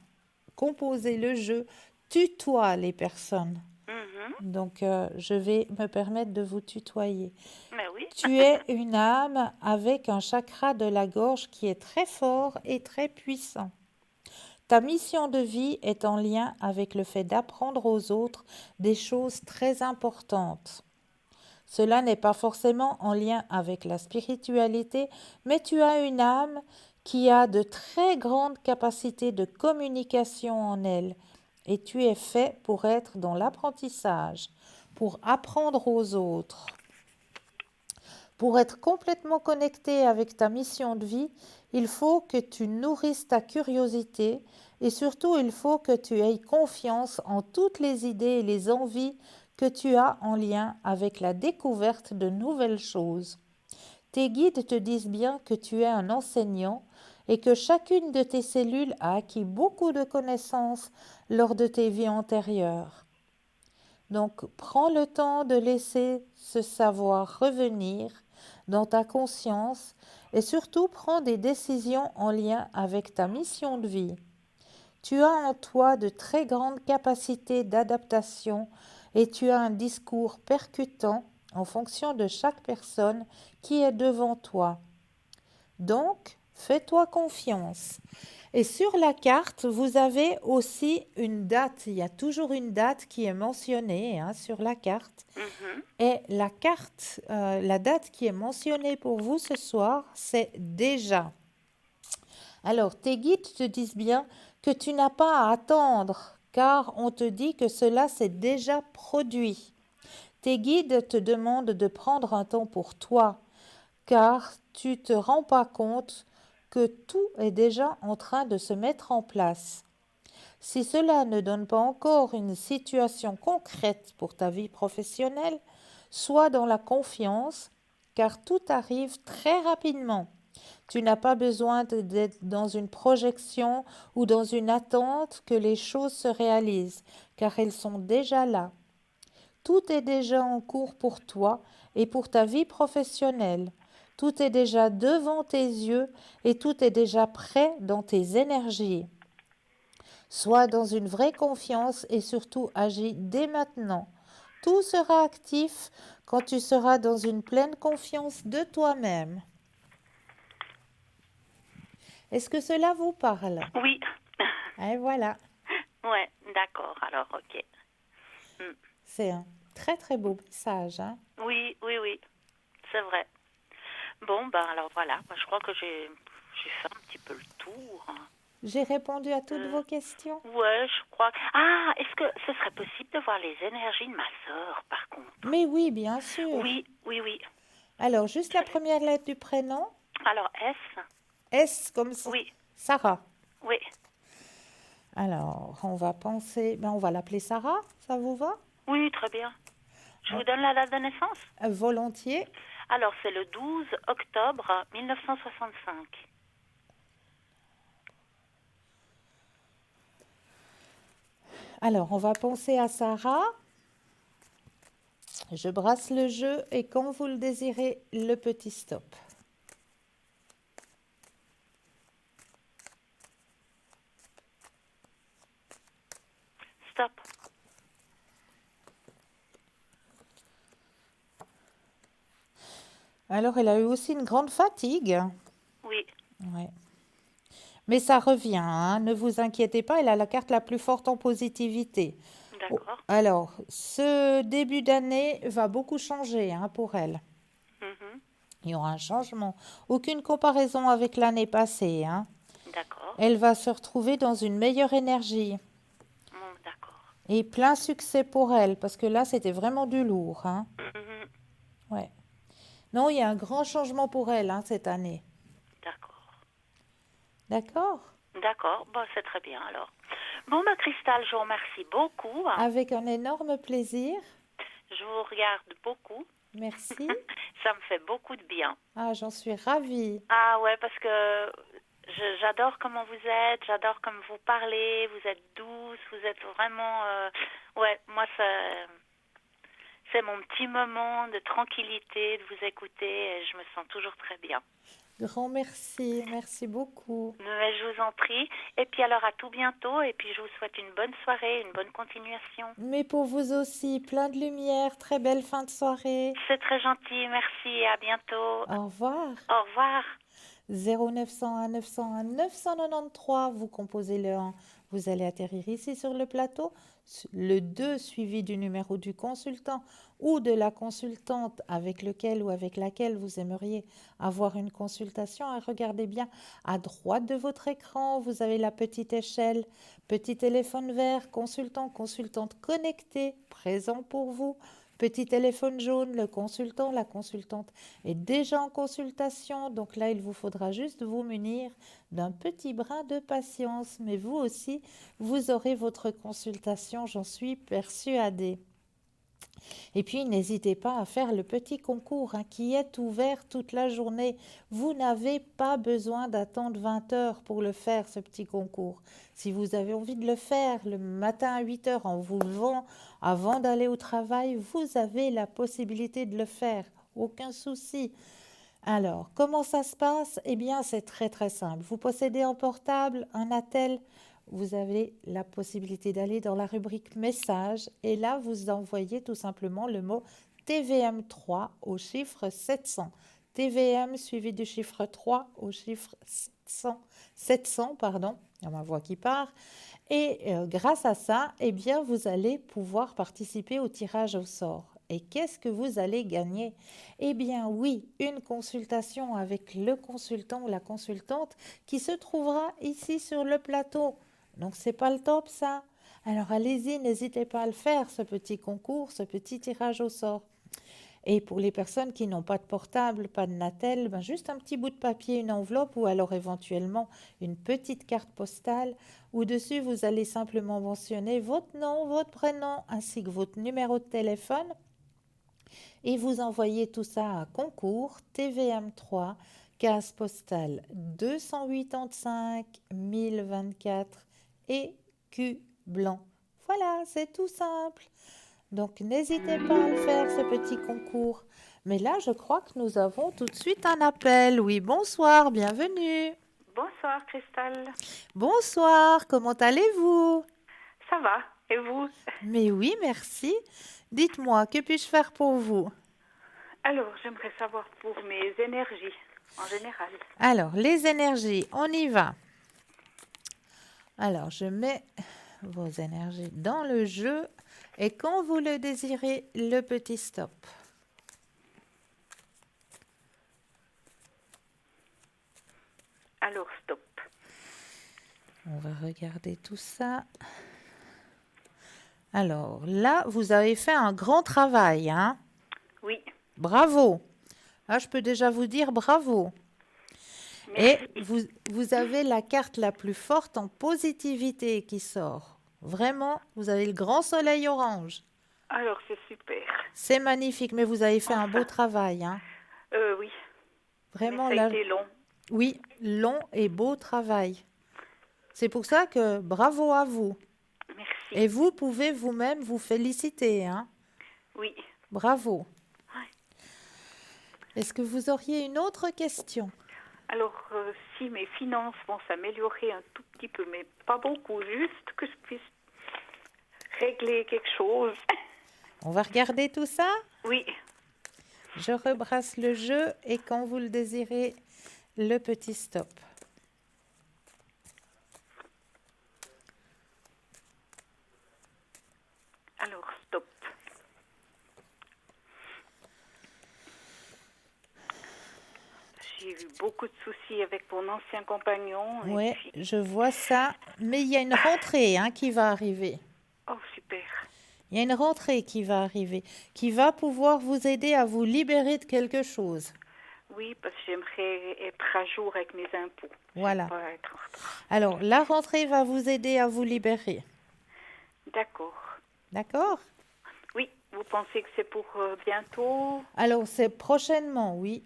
composé le jeu tutoie les personnes. Mhm. Donc, je vais me permettre de vous tutoyer. Mais oui. Tu es une âme avec un chakra de la gorge qui est très fort et très puissant. Ta mission de vie est en lien avec le fait d'apprendre aux autres des choses très importantes. Cela n'est pas forcément en lien avec la spiritualité, mais tu as une âme qui a de très grandes capacités de communication en elle, et tu es fait pour être dans l'apprentissage, pour apprendre aux autres. Pour être complètement connecté avec ta mission de vie, il faut que tu nourrisses ta curiosité et surtout il faut que tu aies confiance en toutes les idées et les envies que tu as en lien avec la découverte de nouvelles choses. Tes guides te disent bien que tu es un enseignant et que chacune de tes cellules a acquis beaucoup de connaissances lors de tes vies antérieures. Donc, prends le temps de laisser ce savoir revenir dans ta conscience et surtout prends des décisions en lien avec ta mission de vie. Tu as en toi de très grandes capacités d'adaptation et tu as un discours percutant en fonction de chaque personne qui est devant toi. Donc, fais-toi confiance. Et sur la carte, vous avez aussi une date. Il y a toujours une date qui est mentionnée, hein, sur la carte. Mhm. Et la carte, la date qui est mentionnée pour vous ce soir, c'est déjà. Alors, tes guides te disent bien que tu n'as pas à attendre, car on te dit que cela s'est déjà produit. Tes guides te demandent de prendre un temps pour toi, car tu ne te rends pas compte que tout est déjà en train de se mettre en place. Si cela ne donne pas encore une situation concrète pour ta vie professionnelle, sois dans la confiance, car tout arrive très rapidement. Tu n'as pas besoin d'être dans une projection ou dans une attente que les choses se réalisent, car elles sont déjà là. Tout est déjà en cours pour toi et pour ta vie professionnelle. Tout est déjà devant tes yeux et tout est déjà prêt dans tes énergies. Sois dans une vraie confiance et surtout agis dès maintenant. Tout sera actif quand tu seras dans une pleine confiance de toi-même. Est-ce que cela vous parle? Oui. Et voilà, Ouais, d'accord. Alors, ok. Mm. c'est un très très beau message, hein? Oui, oui, oui. C'est vrai. Bon, ben alors voilà. Moi, je crois que j'ai fait un petit peu le tour. J'ai répondu à toutes vos questions. Ouais, je crois. Ah, est-ce que ce serait possible de voir les énergies de ma sœur, par contre? Mais oui, bien sûr. Oui, oui, oui. Alors, juste la première lettre du prénom. Alors, S? S comme Oui, Sarah. oui. Alors, on va penser, on va l'appeler Sarah, ça vous va? Oui, très bien. Je vous donne la date de naissance? Volontiers. Alors, c'est le 12 octobre 1965. Alors, on va penser à Sarah. Je brasse le jeu et quand vous le désirez, le petit stop. Stop. Alors, elle a eu aussi une grande fatigue. Oui, Ouais. Mais ça revient, hein, ne vous inquiétez pas, elle a la carte la plus forte en positivité. Oh, d'accord. alors, ce début d'année va beaucoup changer, hein, pour elle. Mhm. Il y aura un changement. Aucune comparaison avec l'année passée, hein. D'accord. Elle va se retrouver dans une meilleure énergie. D'accord. Et plein succès pour elle, parce que là, c'était vraiment du lourd, hein. Mhm. Non, il y a un grand changement pour elle hein, cette année. D'accord. D'accord? D'accord, bon, c'est très bien alors. Bon, bah, Cristal, je vous remercie beaucoup. Avec un énorme plaisir. Je vous regarde beaucoup. Merci. Ça me fait beaucoup de bien. Ah, j'en suis ravie. Ah ouais, parce que j'adore comment vous êtes, j'adore comme vous parlez, vous êtes douce, vous êtes vraiment... ouais, moi, c'est mon petit moment de tranquillité, de vous écouter, et je me sens toujours très bien. Grand merci. Merci beaucoup. Mais je vous en prie. Et puis alors, à tout bientôt, et puis je vous souhaite une bonne soirée, une bonne continuation. Mais pour vous aussi, plein de lumière. Très belle fin de soirée. C'est très gentil, merci, et à bientôt. Au revoir. Au revoir. 0901 901 993, vous composez le 1, vous allez atterrir ici sur le plateau. Le 2 suivi du numéro du consultant ou de la consultante avec lequel ou avec laquelle vous aimeriez avoir une consultation. Et regardez bien, à droite de votre écran, vous avez la petite échelle, petit téléphone vert, consultant, consultante connecté, présent pour vous. Petit téléphone jaune, le consultant, la consultante est déjà en consultation. Donc là, il vous faudra juste vous munir d'un petit brin de patience. Mais vous aussi, vous aurez votre consultation, j'en suis persuadée. Et puis, n'hésitez pas à faire le petit concours hein, qui est ouvert toute la journée. Vous n'avez pas besoin d'attendre 20 heures pour le faire, ce petit concours. Si vous avez envie de le faire le matin à 8 heures en vous levant avant d'aller au travail, vous avez la possibilité de le faire. Aucun souci. Alors, comment ça se passe? Eh bien, c'est très très simple. Vous possédez un portable, un attel, vous avez la possibilité d'aller dans la rubrique messages et là, vous envoyez tout simplement le mot TVM3 au chiffre 700. TVM suivi du chiffre 3 au chiffre 700 pardon, il y a ma voix qui part. Et grâce à ça, eh bien, vous allez pouvoir participer au tirage au sort. Et qu'est-ce que vous allez gagner? Eh bien oui, une consultation avec le consultant ou la consultante qui se trouvera ici sur le plateau. Donc c'est pas le top ça? Alors allez-y, n'hésitez pas à le faire, ce petit concours, ce petit tirage au sort. Et pour les personnes qui n'ont pas de portable, pas de Natel, ben juste un petit bout de papier, une enveloppe ou alors éventuellement une petite carte postale où dessus vous allez simplement mentionner votre nom, votre prénom ainsi que votre numéro de téléphone et vous envoyez tout ça à concours TVM3 case postale 285 1024 et Q blanc. Voilà, c'est tout simple. Donc n'hésitez pas à le faire, ce petit concours. Mais là, je crois que nous avons tout de suite un appel. Oui, bonsoir, bienvenue. Bonsoir Cristal. Bonsoir, comment allez-vous? Ça va, et vous? Mais oui, merci. Dites-moi, que puis-je faire pour vous? Alors, j'aimerais savoir pour mes énergies en général. Alors, les énergies, on y va. Alors, je mets vos énergies dans le jeu et quand vous le désirez, le petit stop. Alors, stop. On va regarder tout ça. Alors, là, vous avez fait un grand travail, hein? Oui. Bravo. Là, je peux déjà vous dire bravo. Merci. Et vous avez la carte la plus forte en positivité qui sort. Vraiment, vous avez le grand soleil orange. Alors, c'est super. C'est magnifique, mais vous avez fait un beau travail, hein? Oui. Vraiment, Mais ça a là, été long. oui, long et beau travail. C'est pour ça que bravo à vous. Merci. Et vous pouvez vous-même vous féliciter, hein? Oui. Bravo. Ouais. Est-ce que vous auriez une autre question? Alors, si mes finances vont s'améliorer un tout petit peu, mais pas beaucoup, juste que je puisse régler quelque chose. On va regarder tout ça? Oui. Je rebrasse le jeu et quand vous le désirez, le petit stop. Alors, stop. J'ai eu beaucoup de soucis avec mon ancien compagnon. et Oui, puis- je vois ça. Mais il y a une rentrée hein, qui va arriver. Oh, super. Il y a une rentrée qui va arriver, qui va pouvoir vous aider à vous libérer de quelque chose. Oui, parce que j'aimerais être à jour avec mes impôts. Voilà. J'aime pas être en retard. Alors, la rentrée va vous aider à vous libérer. D'accord. D'accord? Oui, vous pensez que c'est pour bientôt? Alors, c'est prochainement, oui.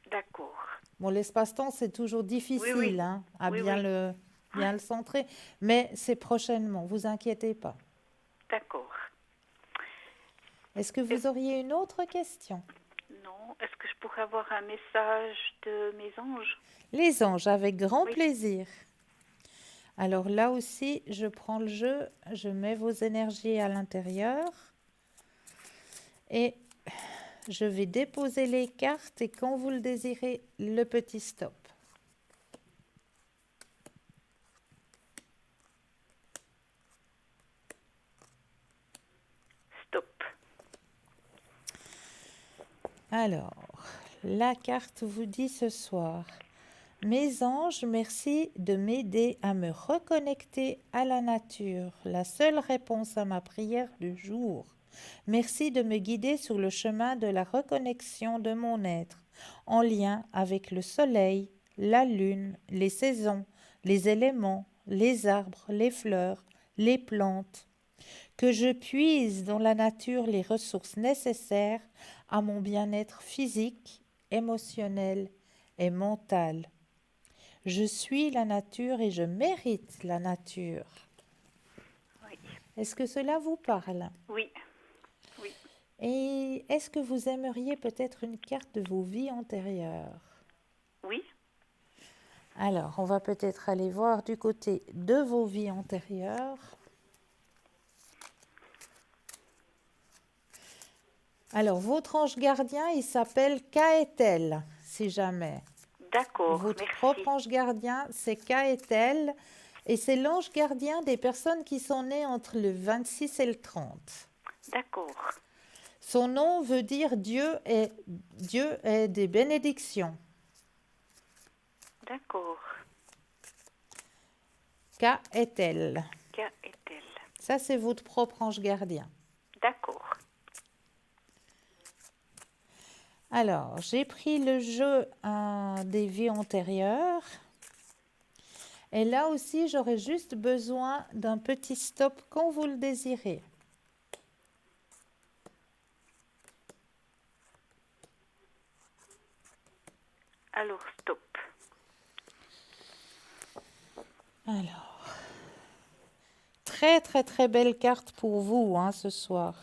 D'accord. Bon, l'espace-temps, c'est toujours difficile, Oui. hein, à Oui, bien oui. le centrer, mais c'est prochainement, vous inquiétez pas. D'accord. Est-ce que vous auriez une autre question? Non, est-ce que je pourrais avoir un message de mes anges? Les anges, avec grand Oui. plaisir. Alors là aussi, je prends le jeu, je mets vos énergies à l'intérieur et je vais déposer les cartes et quand vous le désirez, le petit stop. Stop. Alors, la carte vous dit ce soir: mes anges, merci de m'aider à me reconnecter à la nature, la seule réponse à ma prière du jour. Merci de me guider sur le chemin de la reconnexion de mon être, en lien avec le soleil, la lune, les saisons, les éléments, les arbres, les fleurs, les plantes. Que je puise dans la nature les ressources nécessaires à mon bien-être physique, émotionnel et mental. Je suis la nature et je mérite la nature. Oui. Est-ce que cela vous parle? Oui. Oui. Et est-ce que vous aimeriez peut-être une carte de vos vies antérieures? Oui. Alors, on va peut-être aller voir du côté de vos vies antérieures. Alors, votre ange gardien, il s'appelle Kaetel, si jamais. D'accord. Votre Merci. propre ange gardien, c'est Kaetel. Et c'est l'ange gardien des personnes qui sont nées entre le 26 et le 30. D'accord. Son nom veut dire Dieu est des bénédictions. D'accord. Kaetel. Qu'est-elle? Ça, c'est votre propre ange gardien. D'accord. Alors, j'ai pris le jeu des vies antérieures. Et là aussi, j'aurais juste besoin d'un petit stop quand vous le désirez. Alors, stop. Alors, très très très belle carte pour vous ce soir.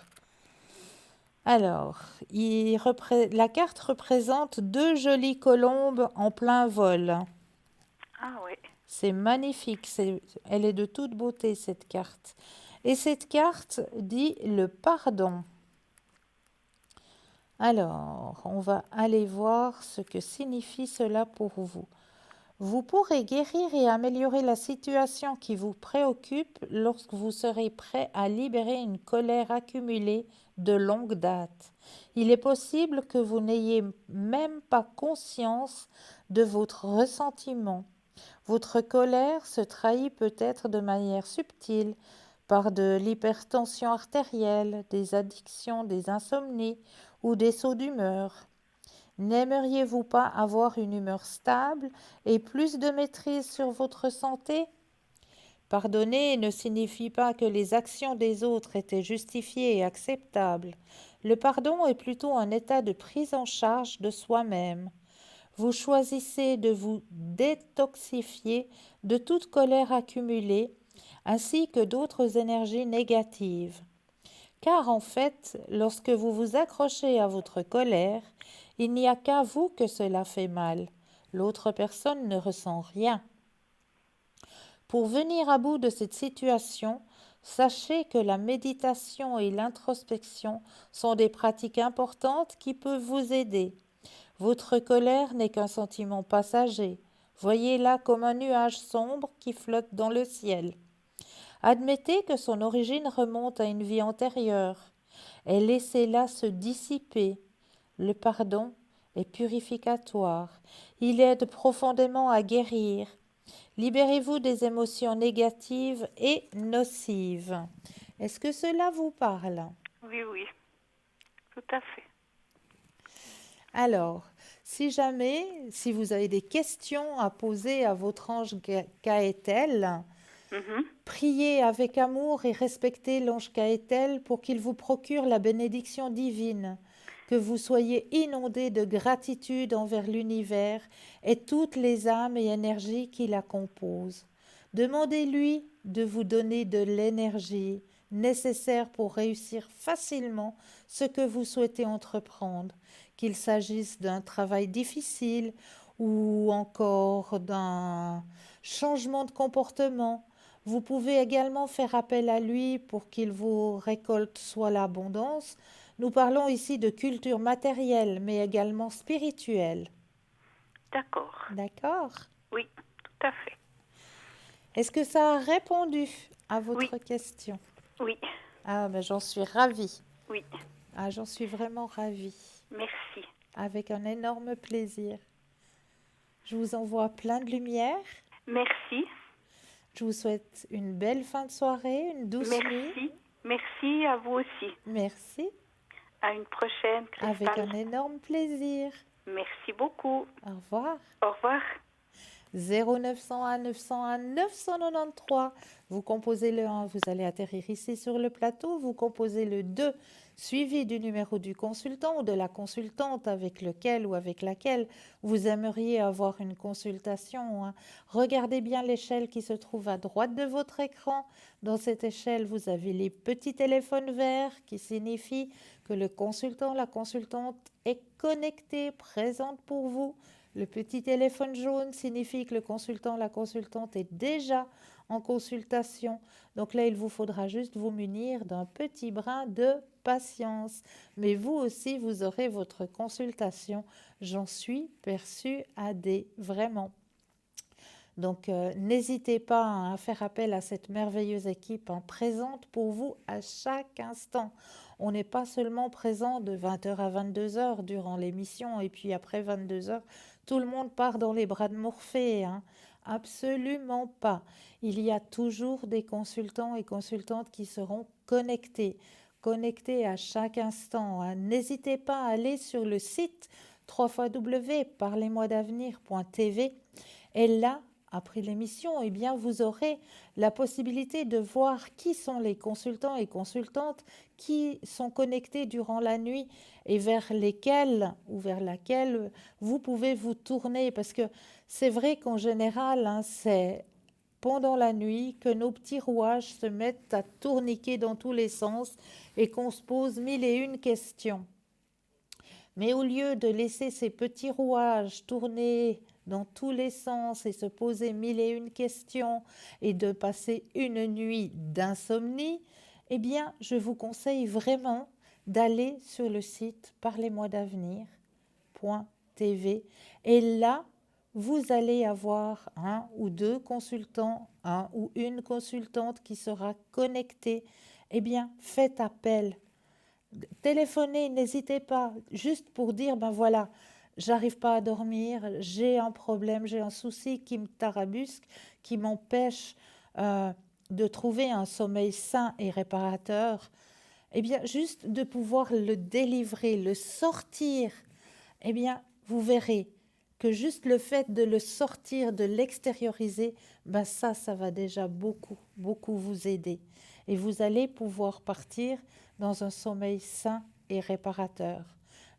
Alors, la carte représente deux jolies colombes en plein vol. Ah oui. C'est magnifique, elle est de toute beauté cette carte. Et cette carte dit le pardon. Alors, on va aller voir ce que signifie cela pour vous. Vous pourrez guérir et améliorer la situation qui vous préoccupe lorsque vous serez prêt à libérer une colère accumulée de longue date. Il est possible que vous n'ayez même pas conscience de votre ressentiment. Votre colère se trahit peut-être de manière subtile par de l'hypertension artérielle, des addictions, des insomnies ou des sauts d'humeur. N'aimeriez-vous pas avoir une humeur stable et plus de maîtrise sur votre santé? Pardonner ne signifie pas que les actions des autres étaient justifiées et acceptables. Le pardon est plutôt un état de prise en charge de soi-même. Vous choisissez de vous détoxifier de toute colère accumulée, ainsi que d'autres énergies négatives. Car en fait, lorsque vous vous accrochez à votre colère, il n'y a qu'à vous que cela fait mal. L'autre personne ne ressent rien. Pour venir à bout de cette situation, sachez que la méditation et l'introspection sont des pratiques importantes qui peuvent vous aider. Votre colère n'est qu'un sentiment passager. Voyez-la comme un nuage sombre qui flotte dans le ciel. Admettez que son origine remonte à une vie antérieure et laissez-la se dissiper. Le pardon est purificatoire. Il aide profondément à guérir. Libérez-vous des émotions négatives et nocives. Est-ce que cela vous parle? Oui, oui, tout à fait. Alors, si vous avez des questions à poser à votre ange Gaëtel, Mhm. priez avec amour et respectez l'ange Gaëtel pour qu'il vous procure la bénédiction divine, que vous soyez inondés de gratitude envers l'univers et toutes les âmes et énergies qui la composent. Demandez-lui de vous donner de l'énergie nécessaire pour réussir facilement ce que vous souhaitez entreprendre, qu'il s'agisse d'un travail difficile ou encore d'un changement de comportement. Vous pouvez également faire appel à lui pour qu'il vous récolte soit l'abondance. Nous parlons ici de culture matérielle, mais également spirituelle. D'accord. D'accord? Oui, tout à fait. Est-ce que ça a répondu à Oui, votre question? oui, Ah, ben j'en suis ravie. oui. Ah, j'en suis vraiment ravie. Merci. Avec un énorme plaisir. Je vous envoie plein de lumière. Merci. Je vous souhaite une belle fin de soirée, une douce nuit. Merci. Merci à vous aussi. Merci. À une prochaine, Avec Cristal. un énorme plaisir. Merci beaucoup. Au revoir. Au revoir. 0901 901 993. Vous composez le 1, vous allez atterrir ici sur le plateau. Vous composez le 2, suivi du numéro du consultant ou de la consultante avec lequel ou avec laquelle vous aimeriez avoir une consultation, hein. Regardez bien l'échelle qui se trouve à droite de votre écran. Dans cette échelle, vous avez les petits téléphones verts qui signifient que le consultant, la consultante est connecté, présente pour vous. Le petit téléphone jaune signifie que le consultant, la consultante est déjà en consultation. Donc là, il vous faudra juste vous munir d'un petit brin de patience. Mais vous aussi, vous aurez votre consultation. J'en suis persuadée, vraiment. Donc, n'hésitez pas, hein, à faire appel à cette merveilleuse équipe, hein, présente pour vous à chaque instant. On n'est pas seulement présent de 20h à 22h durant l'émission et puis après 22h, tout le monde part dans les bras de Morphée, hein. Absolument pas. Il y a toujours des consultants et consultantes qui seront connectés à chaque instant, hein. N'hésitez pas à aller sur le site www.parlez-moi-d'avenir.tv et là, après l'émission, eh bien, vous aurez la possibilité de voir qui sont les consultants et consultantes qui sont connectés durant la nuit et vers lesquels ou vers laquelle vous pouvez vous tourner. Parce que c'est vrai qu'en général, hein, c'est pendant la nuit que nos petits rouages se mettent à tourniquer dans tous les sens et qu'on se pose mille et une questions. Mais au lieu de laisser ces petits rouages tourner dans tous les sens et se poser mille et une questions et de passer une nuit d'insomnie, eh bien, je vous conseille vraiment d'aller sur le site parlez-moi-d'avenir.tv et là, vous allez avoir un ou deux consultants, un ou une consultante qui sera connectée. Eh bien, faites appel. Téléphonez, n'hésitez pas, juste pour dire, ben voilà, j'arrive pas à dormir, j'ai un problème, j'ai un souci qui me tarabusque, qui m'empêche de trouver un sommeil sain et réparateur. Eh bien, juste de pouvoir le délivrer, le sortir, eh bien, vous verrez que juste le fait de le sortir, de l'extérioriser, ben ça va déjà beaucoup vous aider. Et vous allez pouvoir partir dans un sommeil sain et réparateur.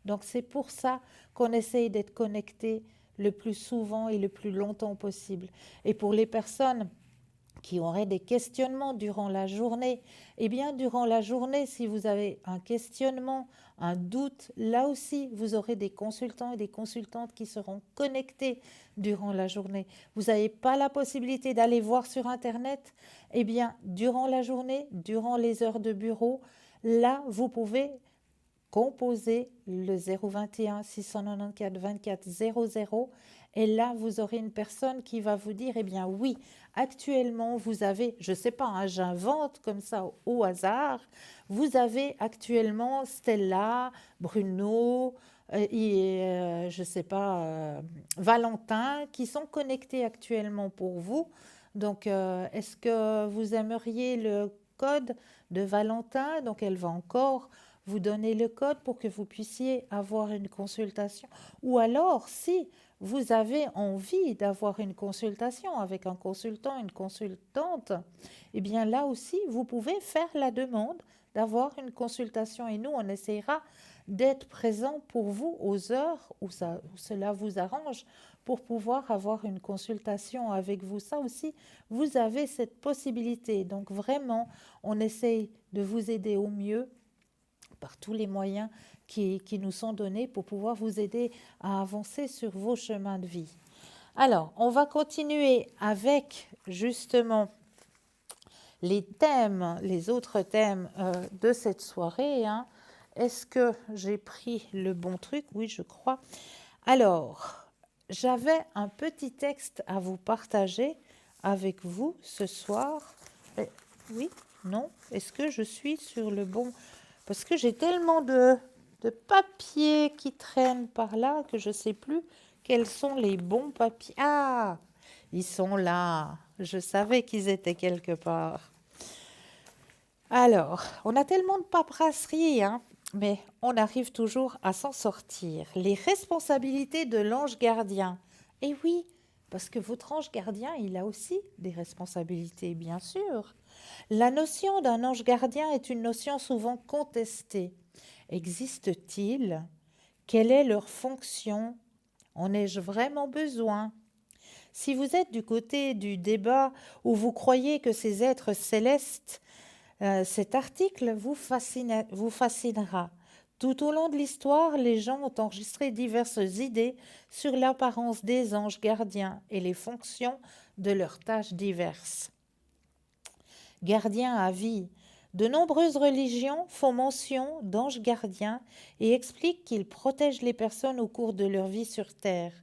Donc c'est pour ça qu'on essaye d'être connecté le plus souvent et le plus longtemps possible. Et pour les personnes qui auraient des questionnements durant la journée, eh bien durant la journée, si vous avez un questionnement, un doute, là aussi, vous aurez des consultants et des consultantes qui seront connectés durant la journée. Vous n'avez pas la possibilité d'aller voir sur Internet, eh bien durant la journée, durant les heures de bureau, là, vous pouvez composer le 021 694 24 00 et là, vous aurez une personne qui va vous dire, eh bien oui, actuellement, vous avez, je ne sais pas, hein, j'invente comme ça au hasard, vous avez actuellement Stella, Bruno et je ne sais pas, Valentin qui sont connectés actuellement pour vous. Donc, est-ce que vous aimeriez le code de Valentin, donc elle va encore vous donner le code pour que vous puissiez avoir une consultation. Ou alors, si vous avez envie d'avoir une consultation avec un consultant, une consultante, eh bien là aussi, vous pouvez faire la demande d'avoir une consultation et nous, on essaiera d'être présent pour vous aux heures où cela vous arrange pour pouvoir avoir une consultation avec vous. Ça aussi, vous avez cette possibilité. Donc vraiment, on essaye de vous aider au mieux par tous les moyens qui nous sont donnés pour pouvoir vous aider à avancer sur vos chemins de vie. Alors, on va continuer avec justement les thèmes, les autres thèmes de cette soirée. Est-ce que j'ai pris le bon truc? Oui, je crois. Alors, j'avais un petit texte à vous partager avec vous ce soir. Oui? Non? Est-ce que je suis sur le bon? Parce que j'ai tellement de papiers qui traînent par là que je ne sais plus quels sont les bons papiers. Ah! Ils sont là. Je savais qu'ils étaient quelque part. Alors, on a tellement de paperasserie, mais on arrive toujours à s'en sortir. Les responsabilités de l'ange gardien. Eh oui, parce que votre ange gardien, il a aussi des responsabilités, bien sûr. La notion d'un ange gardien est une notion souvent contestée. Existe-t-il? Quelle est leur fonction? En ai-je vraiment besoin? Si vous êtes du côté du débat où vous croyez que ces êtres célestes, cet article vous fascinera. Tout au long de l'histoire, les gens ont enregistré diverses idées sur l'apparence des anges gardiens et les fonctions de leurs tâches diverses. Gardiens à vie. De nombreuses religions font mention d'anges gardiens et expliquent qu'ils protègent les personnes au cours de leur vie sur Terre.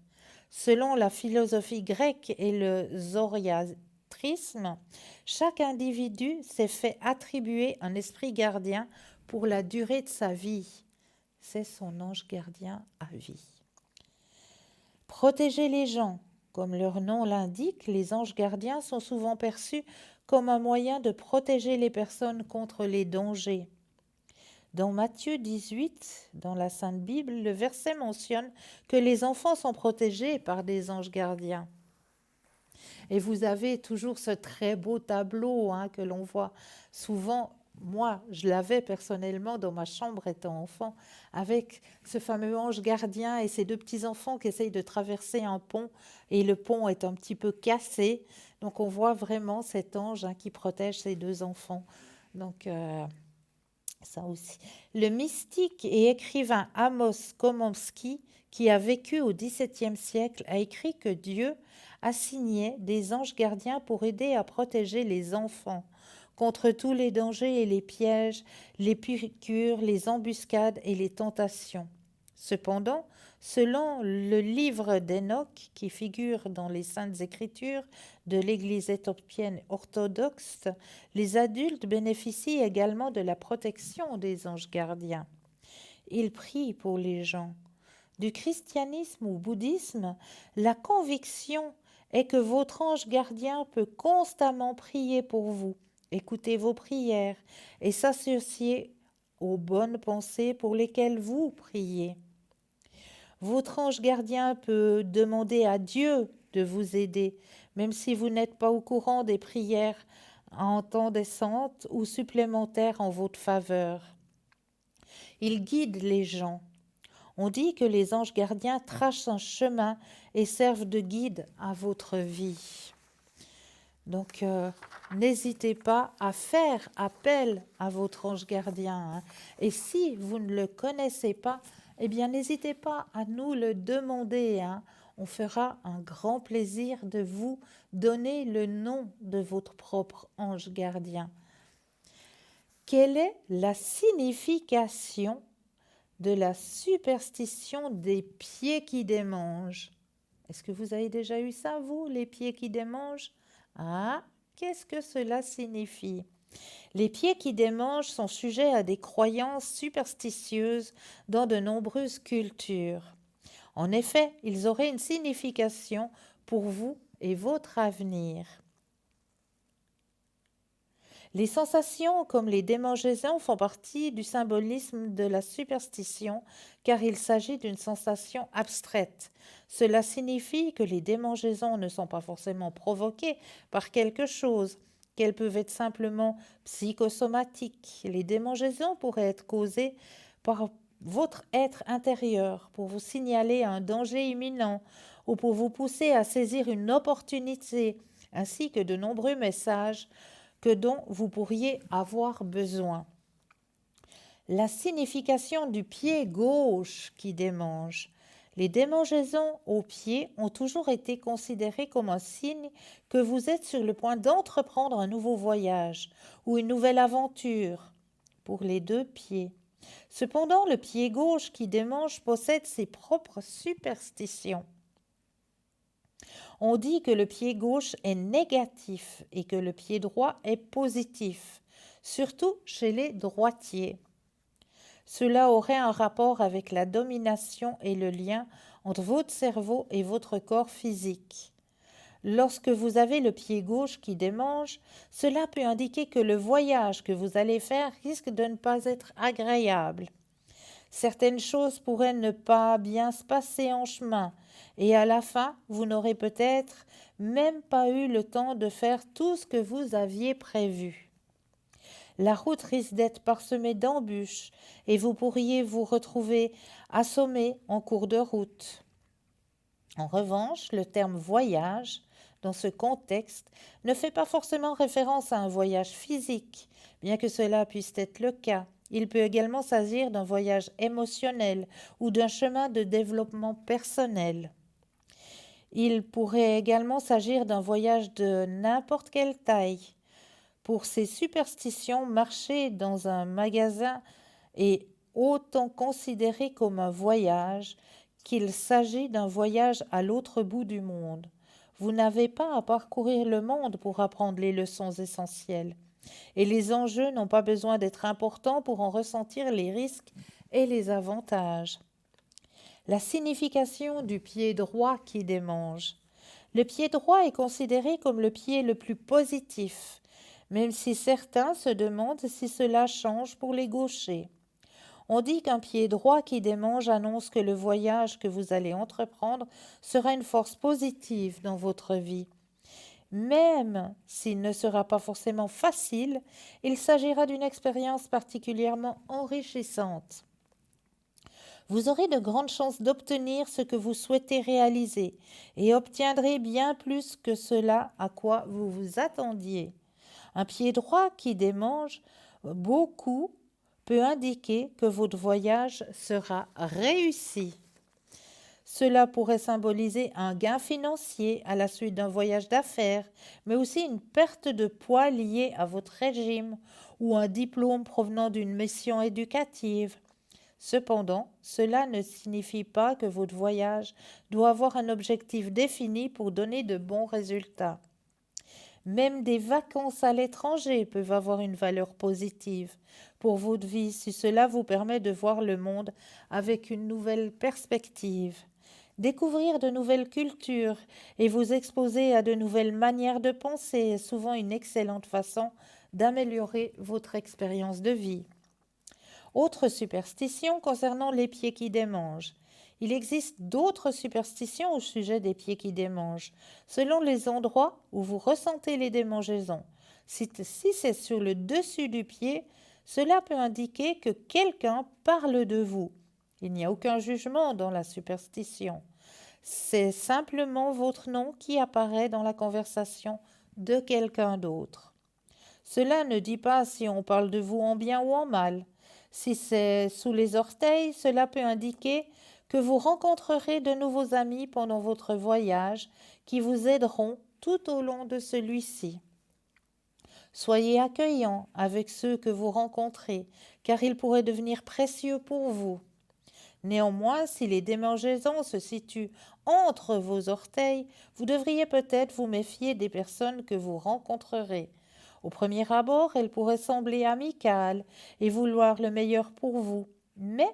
Selon la philosophie grecque et le zoroastrisme, chaque individu s'est fait attribuer un esprit gardien pour la durée de sa vie. C'est son ange gardien à vie. Protéger les gens. Comme leur nom l'indique, les anges gardiens sont souvent perçus comme un moyen de protéger les personnes contre les dangers. Dans Matthieu 18, dans la Sainte Bible, le verset mentionne que les enfants sont protégés par des anges gardiens. Et vous avez toujours ce très beau tableau que l'on voit souvent. Moi, je l'avais personnellement dans ma chambre étant enfant, avec ce fameux ange gardien et ces deux petits-enfants qui essayent de traverser un pont, et le pont est un petit peu cassé. Donc, on voit vraiment cet ange qui protège ces deux enfants. Donc, ça aussi. Le mystique et écrivain Amos Komomski, qui a vécu au XVIIe siècle, a écrit que Dieu assignait des anges gardiens pour aider à protéger les enfants contre tous les dangers et les pièges, les piqûres, les embuscades et les tentations. Cependant, selon le livre d'Enoch, qui figure dans les Saintes Écritures de l'Église éthiopienne orthodoxe, les adultes bénéficient également de la protection des anges gardiens. Ils prient pour les gens. Du christianisme ou bouddhisme, la conviction est que votre ange gardien peut constamment prier pour vous, écouter vos prières et s'associer aux bonnes pensées pour lesquelles vous priez. Votre ange gardien peut demander à Dieu de vous aider, même si vous n'êtes pas au courant des prières incandescentes ou supplémentaires en votre faveur. Il guide les gens. On dit que les anges gardiens tracent un chemin et servent de guide à votre vie. Donc, n'hésitez pas à faire appel à votre ange gardien. Et si vous ne le connaissez pas, eh bien, n'hésitez pas à nous le demander. On fera un grand plaisir de vous donner le nom de votre propre ange gardien. Quelle est la signification de la superstition des pieds qui démangent? Est-ce que vous avez déjà eu ça, vous, les pieds qui démangent? Qu'est-ce que cela signifie? Les pieds qui démangent sont sujets à des croyances superstitieuses dans de nombreuses cultures. En effet, ils auraient une signification pour vous et votre avenir. Les sensations comme les démangeaisons font partie du symbolisme de la superstition car il s'agit d'une sensation abstraite. Cela signifie que les démangeaisons ne sont pas forcément provoquées par quelque chose, qu'elles peuvent être simplement psychosomatiques. Les démangeaisons pourraient être causées par votre être intérieur pour vous signaler un danger imminent ou pour vous pousser à saisir une opportunité, ainsi que de nombreux messages dont vous pourriez avoir besoin. La signification du pied gauche qui démange. Les démangeaisons au pied ont toujours été considérées comme un signe que vous êtes sur le point d'entreprendre un nouveau voyage ou une nouvelle aventure pour les deux pieds. Cependant, le pied gauche qui démange possède ses propres superstitions. On dit que le pied gauche est négatif et que le pied droit est positif, surtout chez les droitiers. Cela aurait un rapport avec la domination et le lien entre votre cerveau et votre corps physique. Lorsque vous avez le pied gauche qui démange, cela peut indiquer que le voyage que vous allez faire risque de ne pas être agréable. Certaines choses pourraient ne pas bien se passer en chemin et à la fin, vous n'aurez peut-être même pas eu le temps de faire tout ce que vous aviez prévu. La route risque d'être parsemée d'embûches et vous pourriez vous retrouver assommé en cours de route. En revanche, le terme voyage, dans ce contexte, ne fait pas forcément référence à un voyage physique, bien que cela puisse être le cas. Il peut également s'agir d'un voyage émotionnel ou d'un chemin de développement personnel. Il pourrait également s'agir d'un voyage de n'importe quelle taille. Pour ces superstitions, marcher dans un magasin est autant considéré comme un voyage qu'il s'agit d'un voyage à l'autre bout du monde. Vous n'avez pas à parcourir le monde pour apprendre les leçons essentielles. Et les enjeux n'ont pas besoin d'être importants pour en ressentir les risques et les avantages. La signification du pied droit qui démange. Le pied droit est considéré comme le pied le plus positif, même si certains se demandent si cela change pour les gauchers. On dit qu'un pied droit qui démange annonce que le voyage que vous allez entreprendre sera une force positive dans votre vie. Même s'il ne sera pas forcément facile, il s'agira d'une expérience particulièrement enrichissante. Vous aurez de grandes chances d'obtenir ce que vous souhaitez réaliser et obtiendrez bien plus que cela à quoi vous vous attendiez. Un pied droit qui démange beaucoup peut indiquer que votre voyage sera réussi. Cela pourrait symboliser un gain financier à la suite d'un voyage d'affaires, mais aussi une perte de poids liée à votre régime ou un diplôme provenant d'une mission éducative. Cependant, cela ne signifie pas que votre voyage doit avoir un objectif défini pour donner de bons résultats. Même des vacances à l'étranger peuvent avoir une valeur positive pour votre vie si cela vous permet de voir le monde avec une nouvelle perspective. Découvrir de nouvelles cultures et vous exposer à de nouvelles manières de penser est souvent une excellente façon d'améliorer votre expérience de vie. Autre superstition concernant les pieds qui démangent. Il existe d'autres superstitions au sujet des pieds qui démangent, selon les endroits où vous ressentez les démangeaisons. Si c'est sur le dessus du pied, cela peut indiquer que quelqu'un parle de vous. Il n'y a aucun jugement dans la superstition. C'est simplement votre nom qui apparaît dans la conversation de quelqu'un d'autre. Cela ne dit pas si on parle de vous en bien ou en mal. Si c'est sous les orteils, cela peut indiquer que vous rencontrerez de nouveaux amis pendant votre voyage qui vous aideront tout au long de celui-ci. Soyez accueillant avec ceux que vous rencontrez, car ils pourraient devenir précieux pour vous. Néanmoins, si les démangeaisons se situent entre vos orteils, vous devriez peut-être vous méfier des personnes que vous rencontrerez. Au premier abord, elles pourraient sembler amicales et vouloir le meilleur pour vous, mais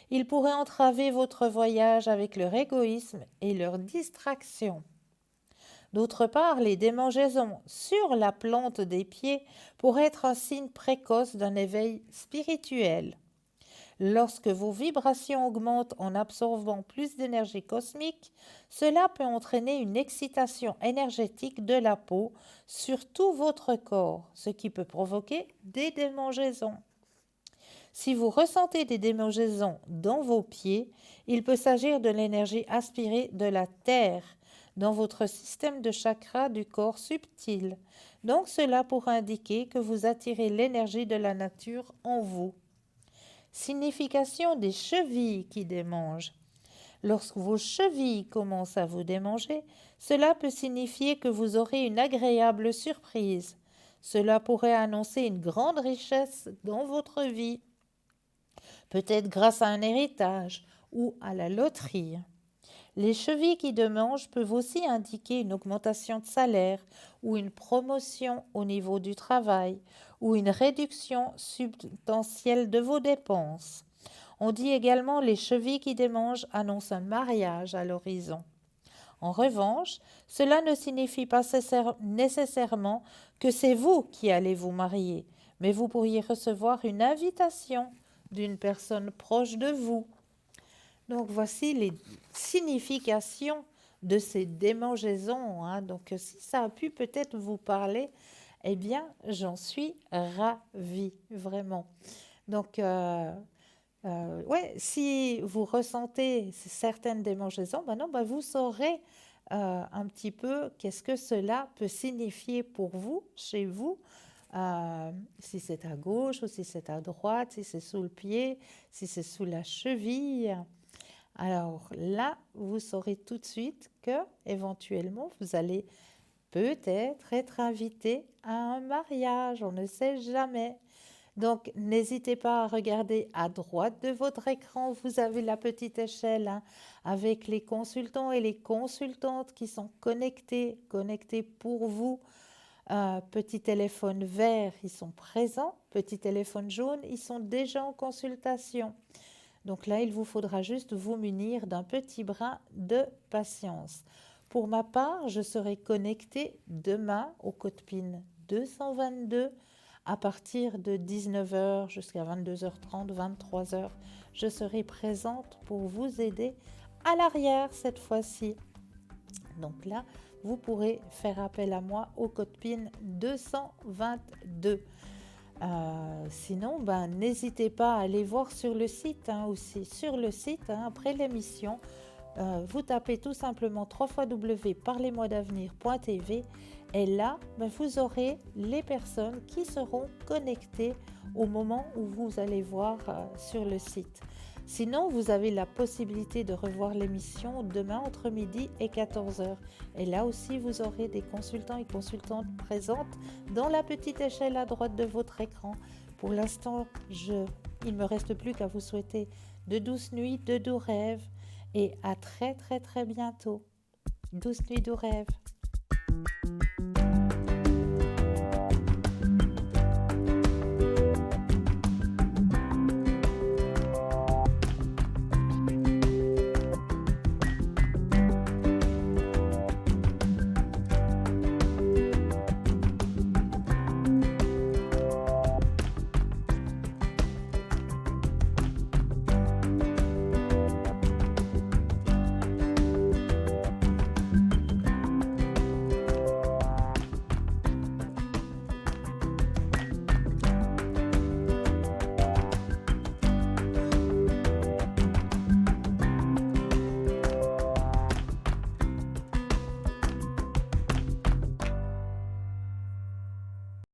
ils pourraient entraver votre voyage avec leur égoïsme et leur distraction. D'autre part, les démangeaisons sur la plante des pieds pourraient être un signe précoce d'un éveil spirituel. Lorsque vos vibrations augmentent en absorbant plus d'énergie cosmique, cela peut entraîner une excitation énergétique de la peau sur tout votre corps, ce qui peut provoquer des démangeaisons. Si vous ressentez des démangeaisons dans vos pieds, il peut s'agir de l'énergie aspirée de la terre dans votre système de chakras du corps subtil. Donc cela pourrait indiquer que vous attirez l'énergie de la nature en vous. Signification des chevilles qui démangent. Lorsque vos chevilles commencent à vous démanger, cela peut signifier que vous aurez une agréable surprise. Cela pourrait annoncer une grande richesse dans votre vie, peut-être grâce à un héritage ou à la loterie. Les chevilles qui démangent peuvent aussi indiquer une augmentation de salaire ou une promotion au niveau du travail ou une réduction substantielle de vos dépenses. On dit également les chevilles qui démangent annoncent un mariage à l'horizon. En revanche, cela ne signifie pas nécessairement que c'est vous qui allez vous marier, mais vous pourriez recevoir une invitation d'une personne proche de vous. Donc voici les significations de ces démangeaisons. Donc si ça a pu peut-être vous parler, eh bien j'en suis ravie, vraiment. Donc si vous ressentez certaines démangeaisons, vous saurez un petit peu qu'est-ce que cela peut signifier pour vous, chez vous. Si c'est à gauche ou si c'est à droite, si c'est sous le pied, si c'est sous la cheville. Alors là, vous saurez tout de suite que éventuellement vous allez peut-être être invité à un mariage, on ne sait jamais. Donc n'hésitez pas à regarder à droite de votre écran, vous avez la petite échelle avec les consultants et les consultantes qui sont connectés pour vous. Petit téléphone vert, ils sont présents. Petit téléphone jaune, ils sont déjà en consultation. Donc là, il vous faudra juste vous munir d'un petit brin de patience. Pour ma part, je serai connectée demain au code PIN 222 à partir de 19h jusqu'à 22h30, 23h. Je serai présente pour vous aider à l'arrière cette fois-ci. Donc là, vous pourrez faire appel à moi au code PIN 222. Sinon, n'hésitez pas à aller voir sur le site aussi. Sur le site, après l'émission, vous tapez tout simplement www.parlez-moi-d'avenir.tv et là, vous aurez les personnes qui seront connectées au moment où vous allez voir sur le site. Sinon, vous avez la possibilité de revoir l'émission demain entre midi et 14h. Et là aussi, vous aurez des consultants et consultantes présentes dans la petite échelle à droite de votre écran. Pour l'instant, il ne me reste plus qu'à vous souhaiter de douces nuits, de doux rêves et à très très très bientôt. Douces nuits, doux rêves.